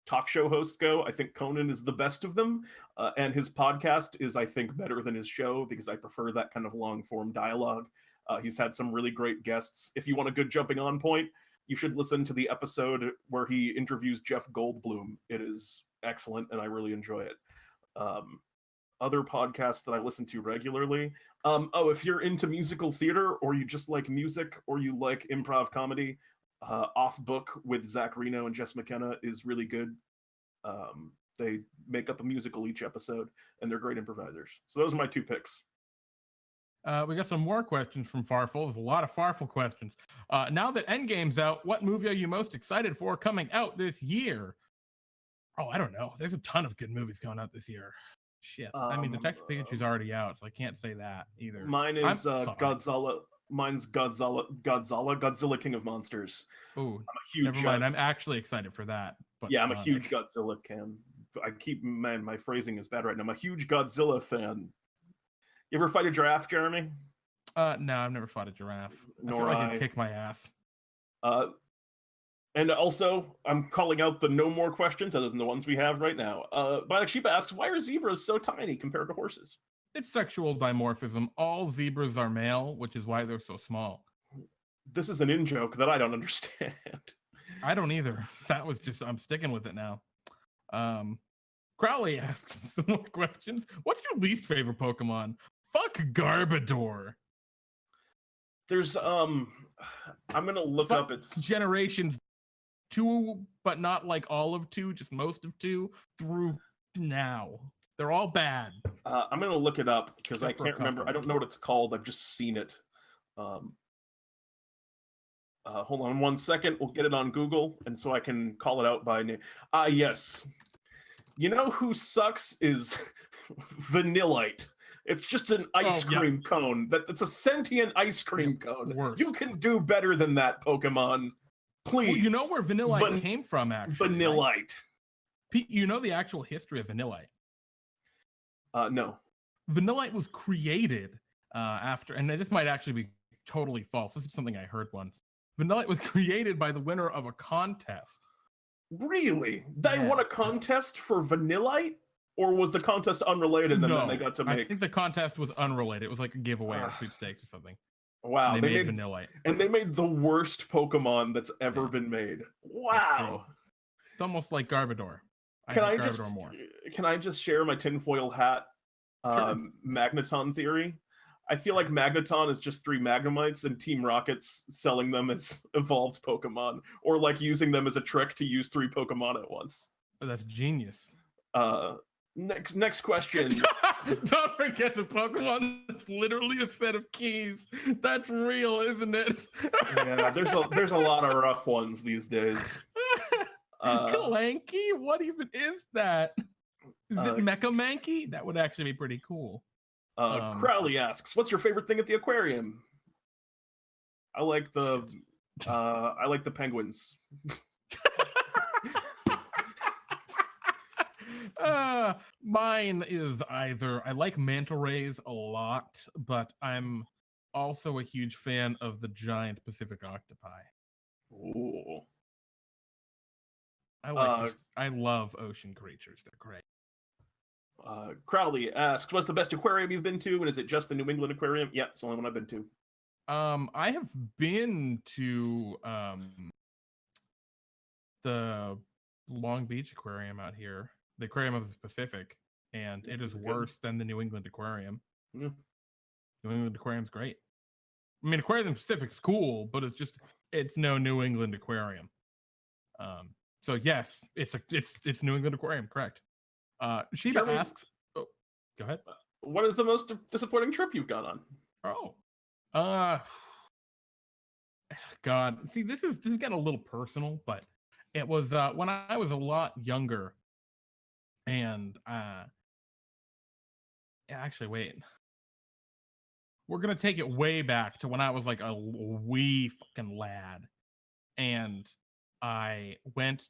talk show hosts go, I think Conan is the best of them. And his podcast is, I think, better than his show because I prefer that kind of long form dialogue. He's had some really great guests. If you want a good jumping on point, you should listen to the episode where he interviews Jeff Goldblum. It is excellent and I really enjoy it. Other podcasts that I listen to regularly. If you're into musical theater or you just like music or you like improv comedy, Off Book with Zach Reno and Jess McKenna is really good. They make up a musical each episode and they're great improvisers. So those are my two picks. We got some more questions from Farfel. There's a lot of Farfel questions. Now that Endgame's out, what movie are you most excited for coming out this year? Oh, I don't know. There's a ton of good movies coming out this year. Shit. I mean, Detective Pikachu's already out, so I can't say that either. Mine is Godzilla. Mine's Godzilla King of Monsters. Oh, never mind. I'm actually excited for that. But yeah, I'm a huge Godzilla fan. My phrasing is bad right now. I'm a huge Godzilla fan. You ever fight a giraffe, Jeremy? No, I've never fought a giraffe. I feel like it'd kick my ass. And also, I'm calling out the no more questions other than the ones we have right now. Bionic Sheep asks, why are zebras so tiny compared to horses? It's sexual dimorphism. All zebras are male, which is why they're so small. This is an in-joke that I don't understand. I don't either. That was just, I'm sticking with it now. Crowley asks some more questions. What's your least favorite Pokemon? Fuck Garbodor. There's, I'm gonna look up its... Generations 2, but not like all of 2, just most of 2 through now. They're all bad. I'm gonna look it up because I can't remember. I don't know what it's called. I've just seen it. Hold on 1 second. We'll get it on Google, and so I can call it out by name. Yes. You know who sucks is Vanillite. It's just an ice cream cone. That's a sentient ice cream cone. Worse. You can do better than that, Pokemon. Please. Well, you know where Vanillite came from, actually. Vanillite. Right? Pete, you know the actual history of Vanillite? No. Vanillite was created after, and this might actually be totally false. This is something I heard once. Vanillite was created by the winner of a contest. Really? They won a contest for Vanillite? Or was the contest unrelated and then they got to make... I think the contest was unrelated. It was like a giveaway or sweepstakes or something. Wow. And they made Vanillite. And they made the worst Pokemon that's ever been made. Wow. It's almost like Garbodor. Can I just share my tinfoil hat Magneton theory? I feel like Magneton is just 3 Magnemites and Team Rocket's selling them as evolved Pokemon, or like using them as a trick to use 3 Pokemon at once. Oh, that's genius. Next question. Don't forget the Pokemon that's literally a set of keys. That's real, isn't it? Yeah, there's a lot of rough ones these days. Clanky? What even is that? Is it Mecha Mankey? That would actually be pretty cool. Crowley asks, "What's your favorite thing at the aquarium?" I like the penguins. Mine is either I like manta rays a lot, but I'm also a huge fan of the giant Pacific octopi. Ooh. I love ocean creatures. They're great. Crowley asks, "What's the best aquarium you've been to, and is it just the New England Aquarium?" Yeah, it's the only one I've been to. I have been to the Long Beach Aquarium out here, the Aquarium of the Pacific, and it is worse than the New England Aquarium. Yeah. New England Aquarium's great. I mean, Aquarium of the Pacific's cool, but it's no New England Aquarium. So yes, it's New England Aquarium, correct. Sheba Jeremy, asks, oh, go ahead. What is the most disappointing trip you've gone on? God, see, this is getting a little personal, but it was when I was a lot younger, and actually, wait, we're gonna take it way back to when I was like a wee fucking lad, and I went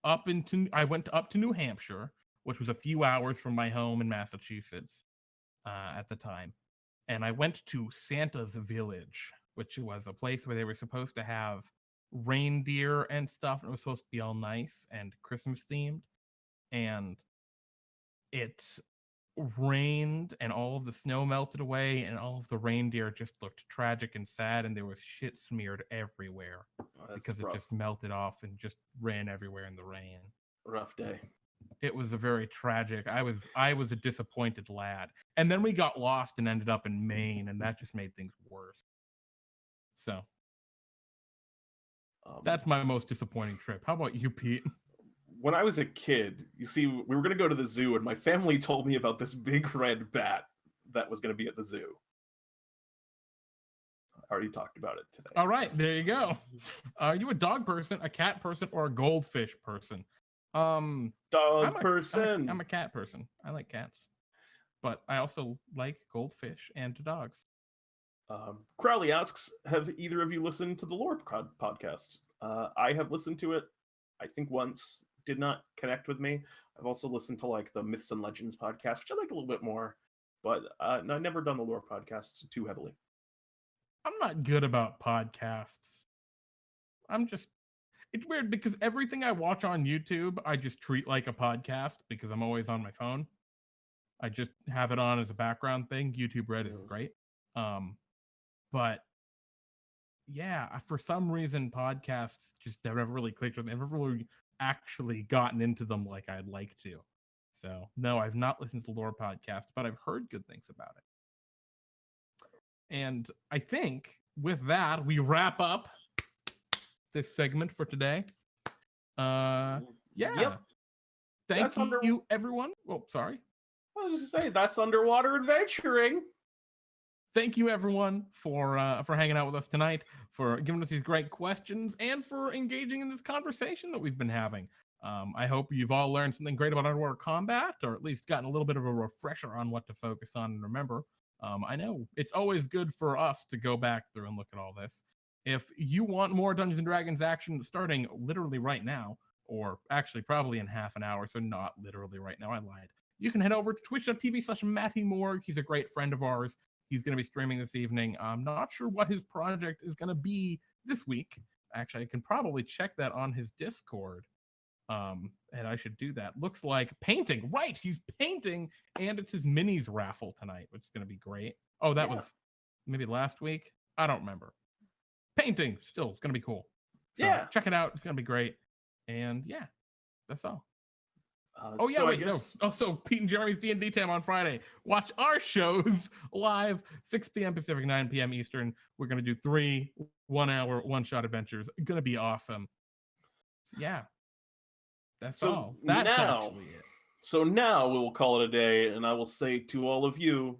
up to New Hampshire, which was a few hours from my home in Massachusetts at the time. And I went to Santa's Village, which was a place where they were supposed to have reindeer and stuff. And it was supposed to be all nice and Christmas themed. And it rained and all of the snow melted away and all of the reindeer just looked tragic and sad, and there was shit smeared everywhere because it just melted off and just ran everywhere in the rain. Rough day. It was a very tragic. I was a disappointed lad. And then we got lost and ended up in Maine, and that just made things worse. So that's my most disappointing trip. How about you, Pete? When I was a kid, you see, we were going to go to the zoo, and my family told me about this big red bat that was going to be at the zoo. I already talked about it today. All right, there you go. Are you a dog person, a cat person, or a goldfish person? Dog I'm person. I'm a cat person. I like cats, but I also like goldfish and dogs. Crowley asks, have either of you listened to the Lore podcast? I have listened to it, I think once. Did not connect with me. I've also listened to like the Myths and Legends podcast, which I like a little bit more, but no, I've never done the Lore podcast too heavily. I'm not good about podcasts. It's weird because everything I watch on YouTube, I just treat like a podcast because I'm always on my phone. I just have it on as a background thing. YouTube Red is great. But yeah, for some reason, podcasts just never really clicked with me. I've never really actually gotten into them like I'd like to. So no, I've not listened to the Lore podcast, but I've heard good things about it. And I think with that, we wrap up this segment for today. Yeah. Yep. Thank you, everyone. Oh, sorry. I was just saying that's underwater adventuring. Thank you, everyone, for hanging out with us tonight, for giving us these great questions, and for engaging in this conversation that we've been having. I hope you've all learned something great about underwater combat, or at least gotten a little bit of a refresher on what to focus on and remember. I know it's always good for us to go back through and look at all this. If you want more Dungeons & Dragons action starting literally right now, or actually probably in half an hour, so not literally right now, I lied. You can head over to twitch.tv/MattyMoore. He's a great friend of ours. He's going to be streaming this evening. I'm not sure what his project is going to be this week. Actually, I can probably check that on his Discord. And I should do that. Looks like painting. Right, he's painting, and it's his minis raffle tonight, which is going to be great. Oh, that was maybe last week. I don't remember. Painting, still, it's going to be cool. So check it out. It's going to be great. And yeah, that's all. Also, Pete and Jeremy's D&D Time on Friday. Watch our shows live, 6 p.m. Pacific, 9 p.m. Eastern. We're going to do 3 1-hour one-shot adventures. Going to be awesome. Yeah. That's all. That's actually it. So now we will call it a day, and I will say to all of you,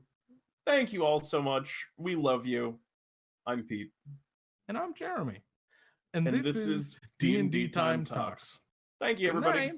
thank you all so much. We love you. I'm Pete. And I'm Jeremy. And this is DnDTime Talks. Thank you, everybody. Night.